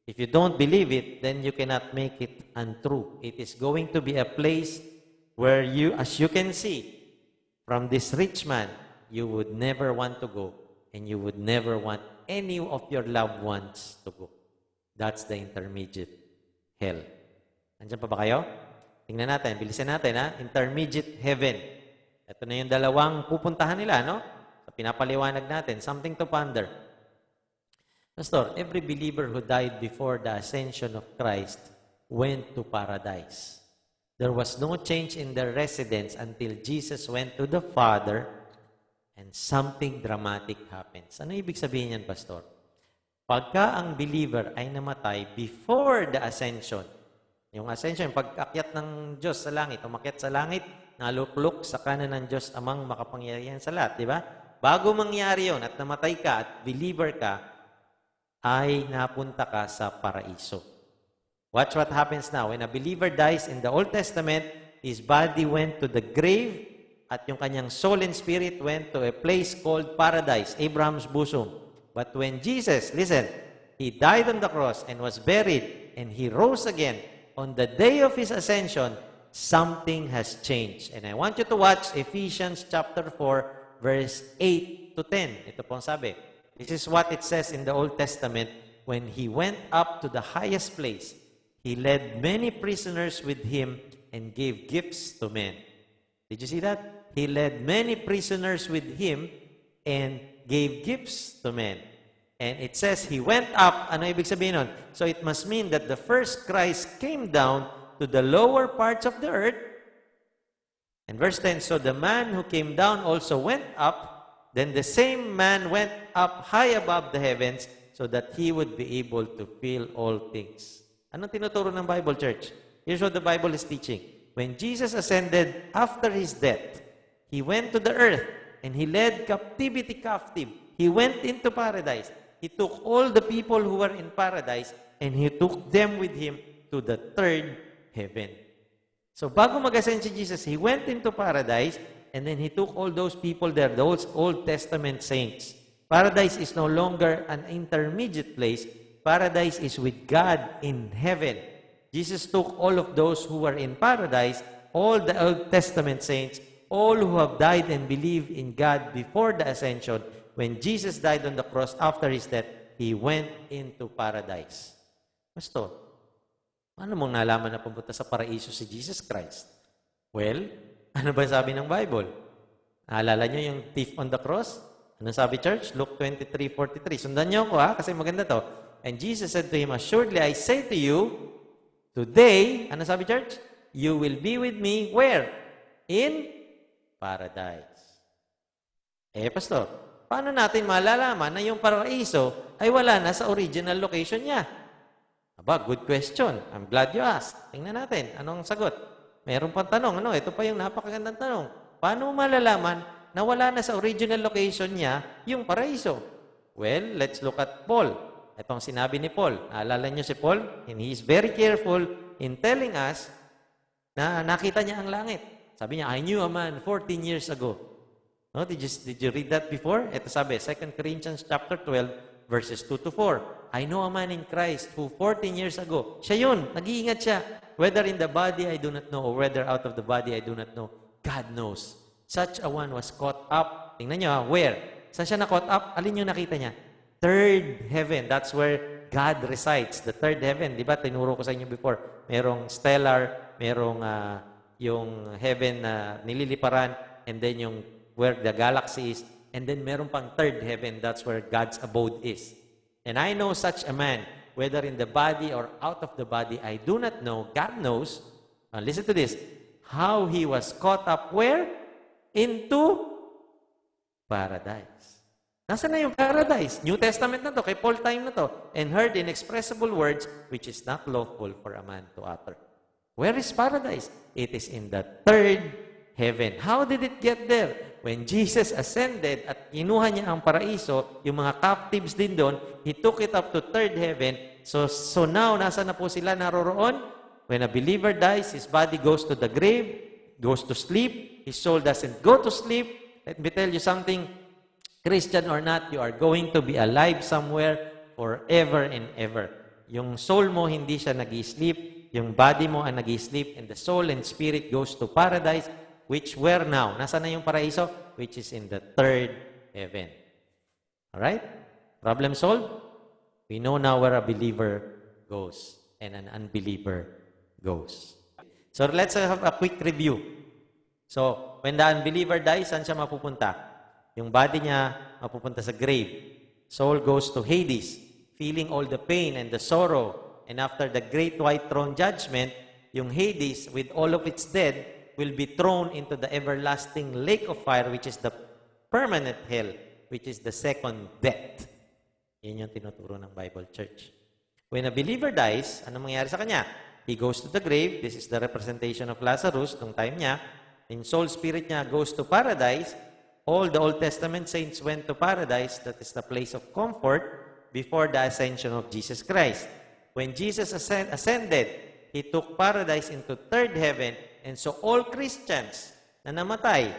if you don't believe it, then you cannot make it untrue. It is going to be a place where you, as you can see, from this rich man, you would never want to go, and you would never want any of your loved ones to go. That's the intermediate hell. Nandiyan pa ba kayo? Tingnan natin, bilisan natin intermediate heaven. Ito na yung dalawang pupuntahan nila, no? Pinapaliwanag natin, something to ponder. Pastor, every believer who died before the ascension of Christ went to paradise. There was no change in their residence until Jesus went to the Father and something dramatic happens. Ano ibig sabihin yan, Pastor? Pagka ang believer ay namatay before the ascension, yung ascension, pag-akyat ng Diyos sa langit, umakyat sa langit, naluklok sa kanan ng Diyos amang makapangyarihan sa lahat, di ba? Bago mangyari yon at namatay ka at believer ka, ay napunta ka sa paraiso. Watch what happens now. When a believer dies in the Old Testament, his body went to the grave at yung kanyang soul and spirit went to a place called paradise, Abraham's bosom. But when Jesus, listen, he died on the cross and was buried and he rose again on the day of his ascension, something has changed. And I want you to watch Ephesians chapter 4, verse 8 to 10. Ito po ang sabi. This is what it says in the Old Testament when he went up to the highest place, he led many prisoners with him and gave gifts to men. Did you see that? He led many prisoners with him and gave gifts to men. And it says he went up. Ano ibig sabihin nun? So it must mean that the first Christ came down to the lower parts of the earth. And verse 10, so the man who came down also went up. Then the same man went up high above the heavens so that he would be able to fill all things. Anong tinuturo ng Bible, church? Here's what the Bible is teaching. When Jesus ascended after his death, he went to the earth and he led captivity captive. He went into paradise. He took all the people who were in paradise and he took them with him to the third heaven. So bago mag-ascend si Jesus, he went into paradise and then he took all those people there, those Old Testament saints. Paradise is no longer an intermediate place. Paradise is with God in heaven. Jesus took all of those who were in paradise, all the Old Testament saints, all who have died and believed in God before the ascension. When Jesus died on the cross after his death, he went into paradise. Pastor, paano mong nalaman na pumunta sa paraiso si Jesus Christ? Well, ano ba sabi ng Bible? Naalala nyo yung thief on the cross? Ano sabi, church? Luke 23:43. Sundan nyo ako, kasi maganda to. And Jesus said to him, assuredly, I say to you, today, ano sabi, church? You will be with me, where? In paradise. Pastor, paano natin malalaman na yung paraiso ay wala na sa original location niya? Aba, good question. I'm glad you asked. Tingnan natin. Anong sagot? Meron pang tanong. Ito pa yung napakagandang tanong. Paano malalaman na wala na sa original location niya yung paraiso? Well, let's look at Paul. Itong sinabi ni Paul. Naalala niyo si Paul? And he is very careful in telling us na nakita niya ang langit. Sabi niya, I knew a man 14 years ago. No, did you read that before? Ito sabi, 2 Corinthians chapter 12, verses 2 to 4. I know a man in Christ who 14 years ago, siya yun, nag-iingat siya. Whether in the body, I do not know, or whether out of the body, I do not know. God knows. Such a one was caught up. Tingnan nyo, where? Saan siya na-caught up? Alin yung nakita niya? Third heaven. That's where God resides. The third heaven. Di ba? Tinuro ko sa inyo before. Merong stellar, merong yung heaven na nililiparan, and then yung where the galaxy is, and then meron pang third heaven, that's where God's abode is. And I know such a man, whether in the body or out of the body, I do not know. God knows. Listen to this. How he was caught up where? Into paradise. Nasaan na yung paradise? New Testament na to, kay Paul time na to. And heard inexpressible words, which is not lawful for a man to utter. Where is paradise? It is in the third heaven. How did it get there? When Jesus ascended at kinuha niya ang paraiso, yung mga captives din doon, He took it up to third heaven. So now, nasa na po sila naroroon? When a believer dies, his body goes to the grave, goes to sleep. His soul doesn't go to sleep. Let me tell you something, Christian or not, you are going to be alive somewhere forever and ever. Yung soul mo, hindi siya nag-sleep. Yung body mo ang nag-sleep, and the soul and spirit goes to paradise. Which where now? Nasaan na yung paraiso? Which is in the third heaven. Alright? Problem solved? We know now where a believer goes and an unbeliever goes. So let's have a quick review. So, when the unbeliever dies, saan siya mapupunta? Yung body niya mapupunta sa grave. Soul goes to Hades, feeling all the pain and the sorrow. And after the great white throne judgment, yung Hades, with all of its dead, will be thrown into the everlasting lake of fire, which is the permanent hell, which is the second death. Yan yung tinuturo ng Bible Church. When a believer dies, ano mangyayari sa kanya? He goes to the grave. This is the representation of Lazarus nung time niya. In soul spirit niya goes to paradise. All the Old Testament saints went to paradise. That is the place of comfort before the ascension of Jesus Christ. When Jesus ascended, He took paradise into third heaven. And so all Christians na namatay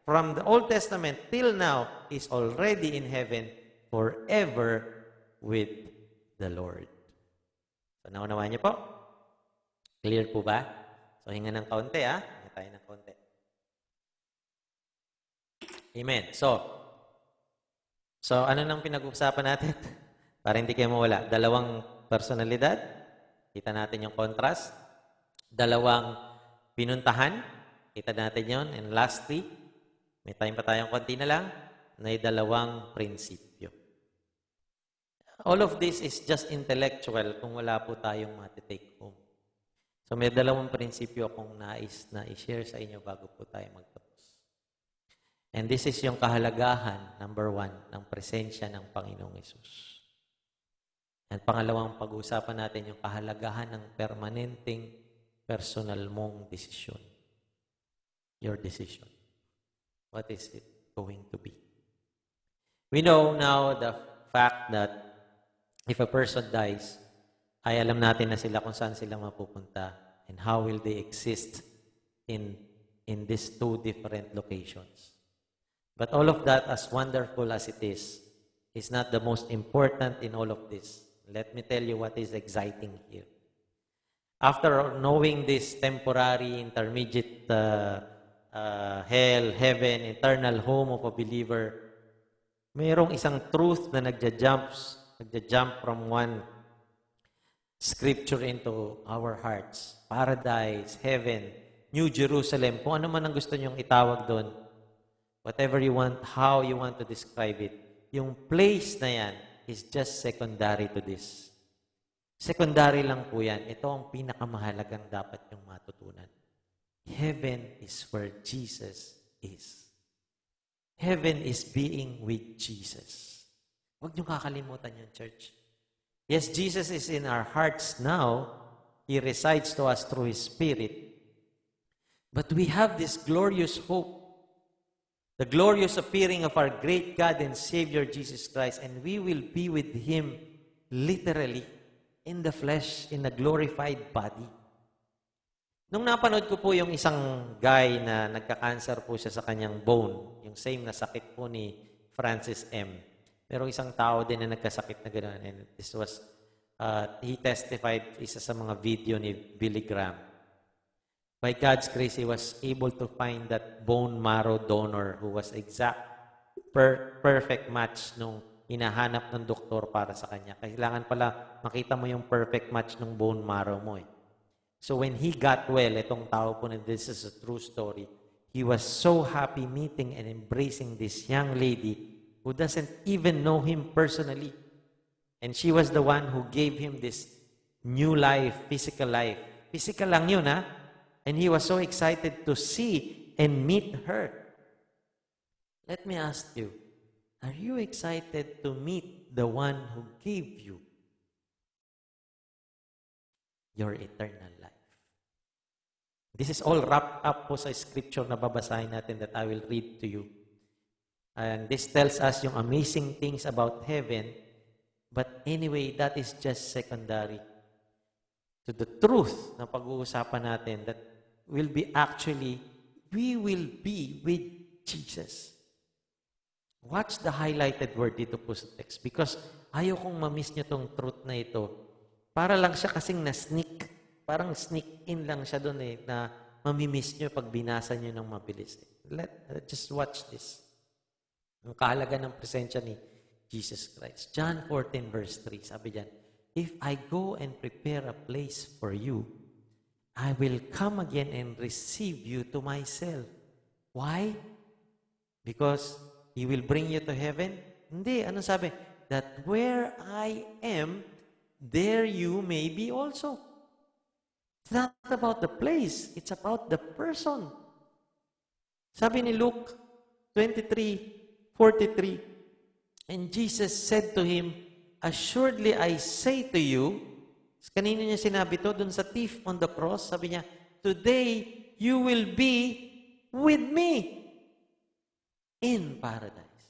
from the Old Testament till now is already in heaven forever with the Lord. So naunawaan niyo po? Clear po ba? So hinga ng kaunti ha. Hinga tayo ng kaunti. Amen. So ano nang pinag-uusapan natin? Para hindi kayo mawala. Dalawang personalidad. Kita natin yung contrast. Dalawang pinuntahan. Kita natin yon. And lastly, may time pa tayong konti na lang, may dalawang prinsipyo. All of this is just intellectual kung wala po tayong matitake home. So may dalawang prinsipyo akong nais na i-share sa inyo bago po tayo magtapos. And this is yung kahalagahan, number 1, ng presensya ng Panginoong Hesus. At pangalawang pag-uusapan natin yung kahalagahan ng permanenteng personal mong desisyon. Your decision. What is it going to be? We know now the fact that if a person dies, ay alam natin na sila kung saan sila mapupunta and how will they exist in these two different locations. But all of that, as wonderful as it is not the most important in all of this. Let me tell you what is exciting here. After knowing this temporary, intermediate hell, heaven, eternal home of a believer, mayroong isang truth na nagja-jump from one scripture into our hearts. Paradise, heaven, New Jerusalem, kung ano man ang gusto nyong itawag doon. Whatever you want, how you want to describe it. Yung place na yan is just secondary to this. Secondary lang po yan. Ito ang pinakamahalagang dapat yung matutunan. Heaven is where Jesus is. Heaven is being with Jesus. Huwag niyong kakalimutan yan, church. Yes, Jesus is in our hearts now. He resides to us through His Spirit. But we have this glorious hope. The glorious appearing of our great God and Savior, Jesus Christ. And we will be with Him literally in the flesh, in a glorified body. Nung napanood ko po yung isang guy na nagka-cancer po siya sa kanyang bone, yung same na sakit po ni Francis M. Pero isang tao din na nagkasakit na gano'n. And this was, he testified, isa sa mga video ni Billy Graham. By God's grace, he was able to find that bone marrow donor who was perfect match nung hinahanap ng doktor para sa kanya. Kailangan pala makita mo yung perfect match ng bone marrow mo eh. So when he got well, itong tao po na this is a true story, he was so happy meeting and embracing this young lady who doesn't even know him personally. And she was the one who gave him this new life, physical life. Physical lang yun, ha? And he was so excited to see and meet her. Let me ask you, are you excited to meet the one who gave you your eternal life? This is all wrapped up po sa scripture na babasahin natin that I will read to you. And this tells us yung amazing things about heaven. But anyway, that is just secondary to the truth na pag-uusapan natin that will be actually, we will be with Jesus. Watch the highlighted word dito po sa text because ayaw kong ma-miss nyo tong truth na ito. Para lang siya kasing na-sneak. Parang sneak in lang siya doon eh, na mamimiss nyo pag binasa nyo ng mabilis. Just watch this. Ang kahalaga ng presensya ni Jesus Christ. John 14 verse 3, sabi diyan, if I go and prepare a place for you, I will come again and receive you to myself. Why? Because He will bring you to heaven? Hindi. Ano sabi? That where I am, there you may be also. It's not about the place. It's about the person. Sabi ni Luke 23:43, and Jesus said to him, assuredly I say to you, kanino niya sinabi to? Dun sa thief on the cross, sabi niya, today you will be with me in paradise.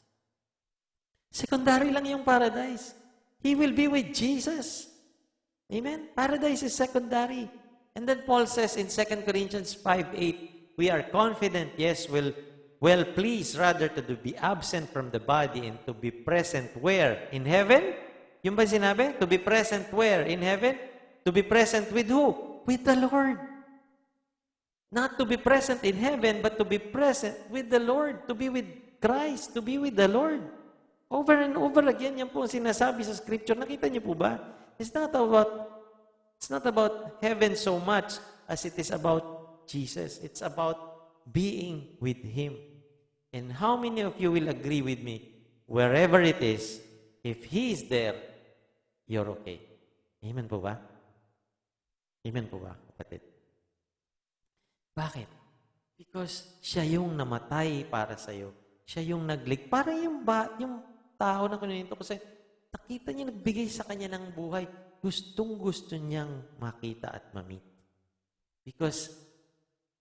Secondary lang yung paradise. He will be with Jesus. Amen? Paradise is secondary. And then Paul says in 2 Corinthians 5:8, we are confident, yes, well pleased rather to be absent from the body and to be present where? In heaven? Yung ba sinabi? To be present where? In heaven? To be present with who? With the Lord. Not to be present in heaven, but to be present with the Lord. To be with Christ. To be with the Lord. Over and over again, yan po ang sinasabi sa scripture. Nakita niyo po ba? It's not about heaven so much as it is about Jesus. It's about being with Him. And how many of you will agree with me? Wherever it is, if He is there, you're okay. Amen po ba? Amen po ba, kapatid? Bakit? Because siya yung namatay para sa'yo. Siya yung parang yung tao na kunento ko sa'yo, nakita niya, nagbigay sa kanya ng buhay. Gustong-gusto niyang makita at ma-meet. Because,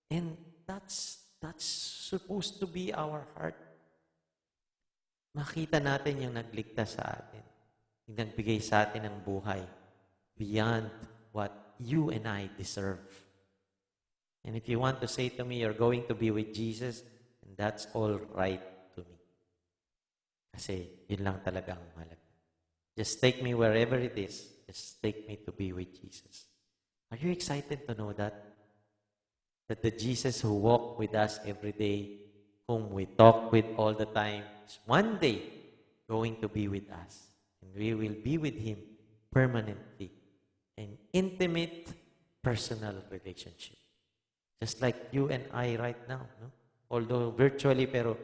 and that's supposed to be our heart. Makita natin yung nagligtas sa atin. Yung nagbigay sa atin ng buhay beyond what you and I deserve. And if you want to say to me, you're going to be with Jesus, and that's all right to me. Kasi yun lang talaga ang mahalaga. Just take me wherever it is. Just take me to be with Jesus. Are you excited to know that? That the Jesus who walked with us every day, whom we talk with all the time, is one day going to be with us. And we will be with Him permanently. An intimate, personal relationship. Just like you and I right now. No? Although virtually, pero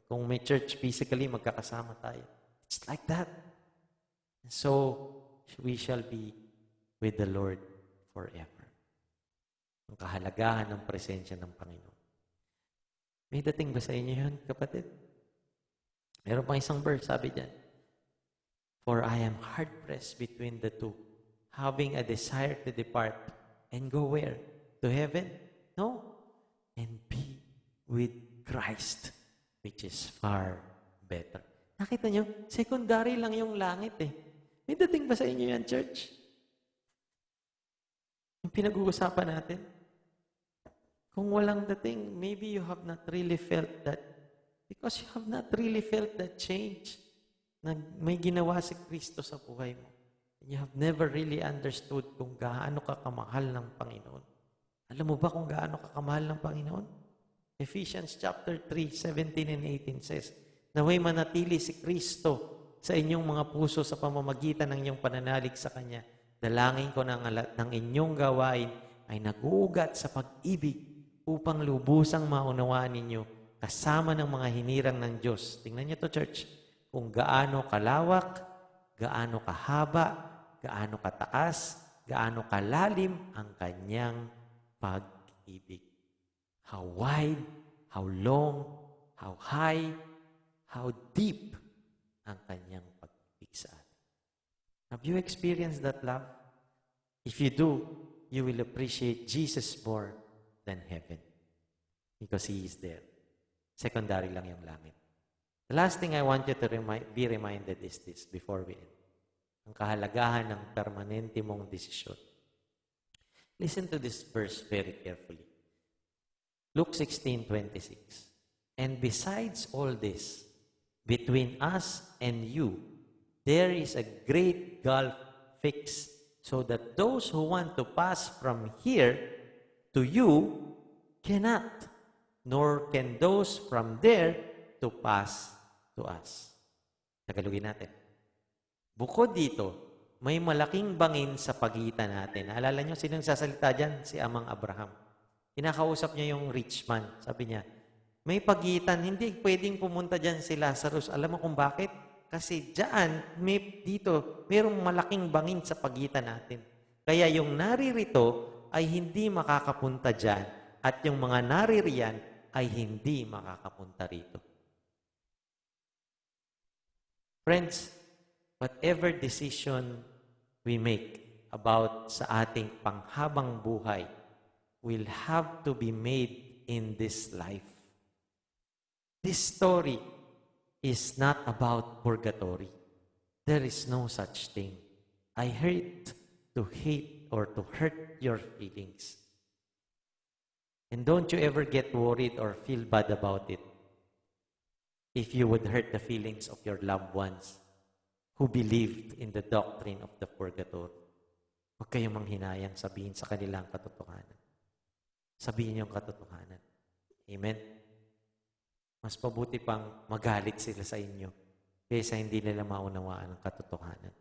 kung may church physically, magkakasama tayo. It's like that. And so, we shall be with the Lord forever. Ang kahalagahan ng presensya ng Panginoon. May dating ba sa inyo yun, kapatid? Meron pang isang verse, sabi dyan, "For I am hard-pressed between the two, having a desire to depart and go where? To heaven? No. And be with Christ, which is far better." Nakita nyo, secondary lang yung langit eh. May dating ba sa inyo yan, church? Yung pinag-uusapan natin. Kung walang dating, maybe you have not really felt that. Because you have not really felt that change na may ginawa si Kristo sa buhay mo. And you have never really understood kung gaano ka kamahal ng Panginoon. Alam mo ba kung gaano ka kamahal ng Panginoon? Ephesians chapter 3, 17 and 18 says, "Naway manatili si Kristo sa inyong mga puso sa pamamagitan ng inyong pananalig sa Kanya. Dalangin ko ng inyong gawain ay nag-uugat sa pag-ibig upang lubusang maunawaan ninyo kasama ng mga hinirang ng Diyos." Tingnan niyo to, church. Kung gaano kalawak, gaano kahaba, gaano kataas, gaano kalalim ang Kanyang pag-ibig. How wide, how long, how high, how deep ang Kanyang pag-ibig sa atin. Have you experienced that love? If you do, you will appreciate Jesus more than heaven. Because He is there. Secondary lang yung langit. The last thing I want you to be reminded is this before we end. Ang kahalagahan ng permanente mong desisyon. Listen to this verse very carefully. Luke 16:26. "And besides all this, between us and you, there is a great gulf fixed, so that those who want to pass from here to you cannot, nor can those from there to pass to us." Tagalogin natin. Bukod dito, may malaking bangin sa pagitan natin. Alala nyo, sinong sasalita dyan? Si Amang Abraham. Kinakausap niya yung rich man. Sabi niya, may pagitan, hindi pwedeng pumunta dyan si Lazarus. Alam mo kung bakit? Kasi dyan, mayroong malaking bangin sa pagitan natin. Kaya yung naririto ay hindi makakapunta dyan at yung mga naririyan ay hindi makakapunta rito. Friends, whatever decision we make about sa ating panghabang buhay will have to be made in this life. This story is not about purgatory. There is no such thing. I hate to hate or to hurt your feelings. And don't you ever get worried or feel bad about it if you would hurt the feelings of your loved ones who believed in the doctrine of the purgatory. Huwag kayong manghinayang sabihin sa kanilang katotohanan. Sabihin yung katotohanan. Amen? Mas pabuti pang magalit sila sa inyo kaysa hindi nila maunawaan ang katotohanan.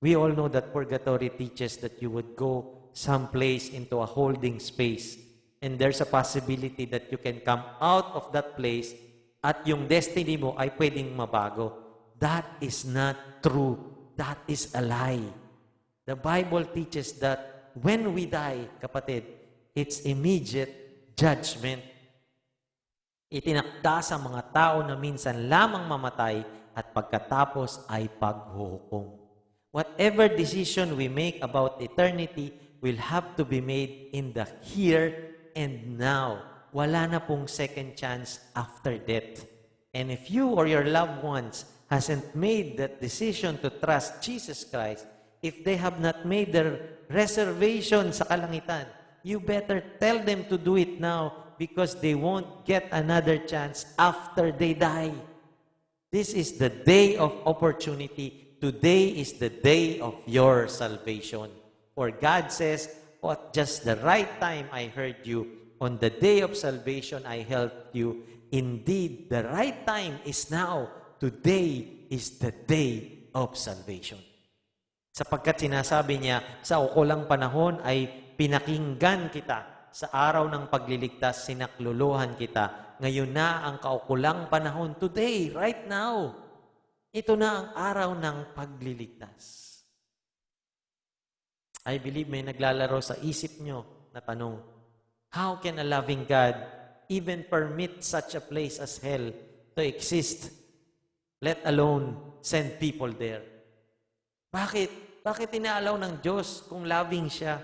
We all know that purgatory teaches that you would go someplace into a holding space, and there's a possibility that you can come out of that place at yung destiny mo ay pwedeng mabago. That is not true. That is a lie. The Bible teaches that when we die, kapatid, it's immediate judgment. Itinakda sa mga tao na minsan lamang mamatay at pagkatapos ay paghuhukom. Whatever decision we make about eternity will have to be made in the here and now. Wala na pong second chance after death. And if you or your loved ones hasn't made that decision to trust Jesus Christ, if they have not made their reservation sa kalangitan, you better tell them to do it now because they won't get another chance after they die. This is the day of opportunity. Today is the day of your salvation. For God says, at just the right time I heard you. On the day of salvation I helped you. Indeed, the right time is now. Today is the day of salvation. Sapagkat sinasabi niya, sa ukulang panahon ay pinakinggan kita. Sa araw ng pagliligtas, sinakluluhan kita. Ngayon na ang kaukulang panahon. Today, right now. Ito na ang araw ng pagliligtas. I believe may naglalaro sa isip nyo na tanong, how can a loving God even permit such a place as hell to exist, let alone send people there? Bakit? Bakit inaalaw ng Diyos kung loving siya?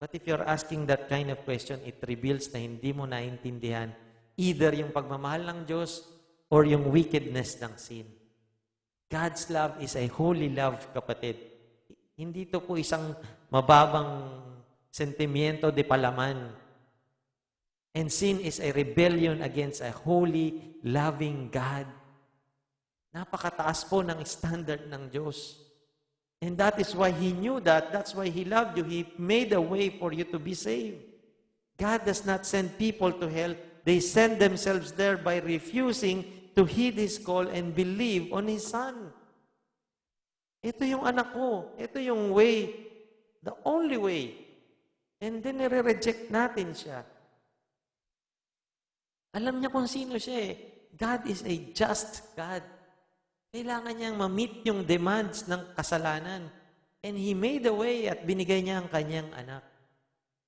But if you're asking that kind of question, it reveals na hindi mo naintindihan either yung pagmamahal ng Diyos or yung wickedness ng sin. God's love is a holy love, kapatid. Hindi ito po isang mababang sentimiento de palaman. And sin is a rebellion against a holy, loving God. Napakataas po ng standard ng Diyos. And that is why He knew that. That's why He loved you. He made a way for you to be saved. God does not send people to hell. They send themselves there by refusing to heed His call and believe on His Son. Ito yung anak ko. Ito yung way. The only way. And then nire-reject natin siya. Alam niya kung sino siya eh. God is a just God. Kailangan niyang ma-meet yung demands ng kasalanan. And He made a way at binigay niya ang kanyang anak.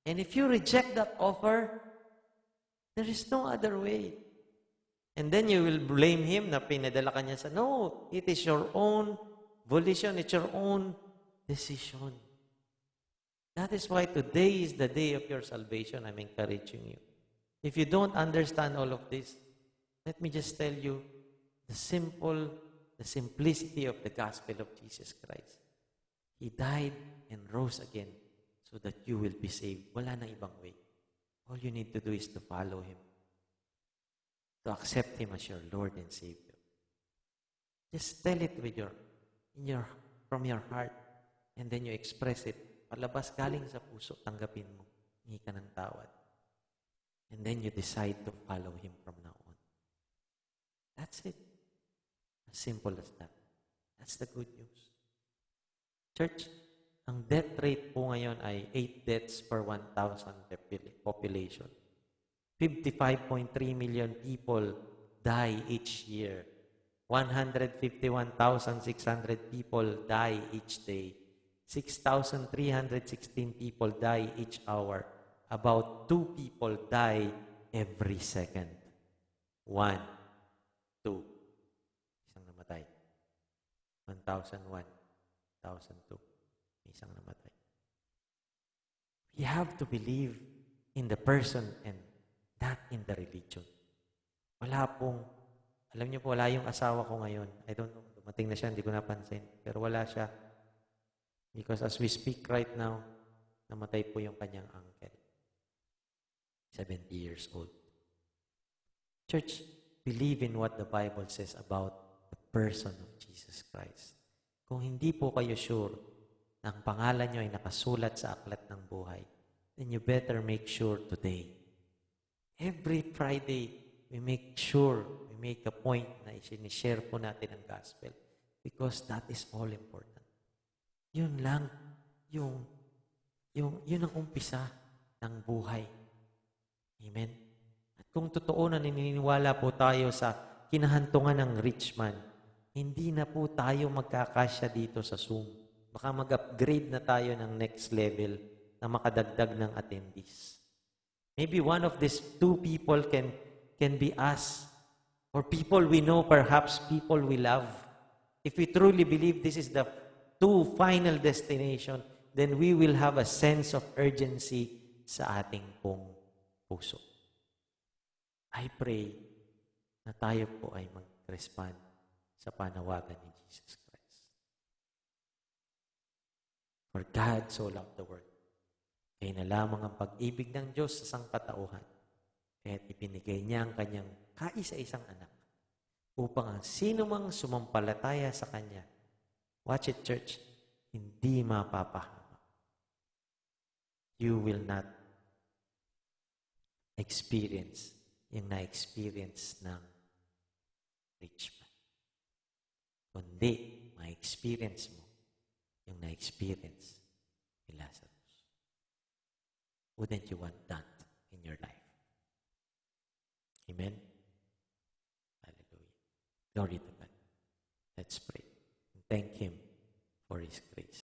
And if you reject that offer, there is no other way. And then you will blame Him na pinadala ka niya sa, no, it is your own volition, it's your own decision. That is why today is the day of your salvation. I'm encouraging you. If you don't understand all of this, let me just tell you the simplicity of the gospel of Jesus Christ. He died and rose again so that you will be saved. Wala na ibang way. All you need to do is to follow Him, to accept Him as your Lord and Savior. Just tell it from your heart, and then you express it. Palabas galing sa puso, tanggapin mo. Hingi ka ng tawad. And then you decide to follow Him from now on. That's it. As simple as that. That's the good news. Church, ang death rate po ngayon ay 8 deaths per 1,000 population. 55.3 million people die each year. 151,600 people die each day. 6,316 people die each hour. About 2 people die every second. 1, 2. Isang namatay. 1,001, 1,002. Isang namatay. We have to believe in the person and not in the religion. Wala pong, alam niyo po, wala yung asawa ko ngayon. I don't know, dumating na siya, hindi ko napansin. Pero wala siya. Because as we speak right now, namatay po yung kanyang uncle. 70 years old. Church, believe in what the Bible says about the person of Jesus Christ. Kung hindi po kayo sure na ang pangalan nyo ay nakasulat sa aklat ng buhay, then you better make sure today. Every Friday, we make sure, we make a point na isinishare po natin ang gospel because that is all important. Yun lang, yun ang umpisa ng buhay. Amen? At kung totoo na naniniwala po tayo sa kinahantungan ng rich man, hindi na po tayo magkakasya dito sa Zoom. Baka mag-upgrade na tayo ng next level na makadagdag ng attendees. Maybe one of these two people can be us, or people we know, perhaps people we love. If we truly believe this is the two final destination, then we will have a sense of urgency sa ating pong puso. I pray na tayo po ay mag-respond sa panawagan ni Jesus Christ. For God so loved the world, kaya na lamang ang pag-ibig ng Diyos sa sangkatauhan, kaya't ipinigay niya ang kanyang kaisa-isang anak, upang ang sino mang sumampalataya sa Kanya, watch it church, hindi mapapahama. You will not experience yung na-experience ng rich man. Kundi, ma-experience mo yung na-experience ni Lazarus. Wouldn't you want that in your life? Amen? Hallelujah. Glory to God. Let's pray. Thank Him for His grace.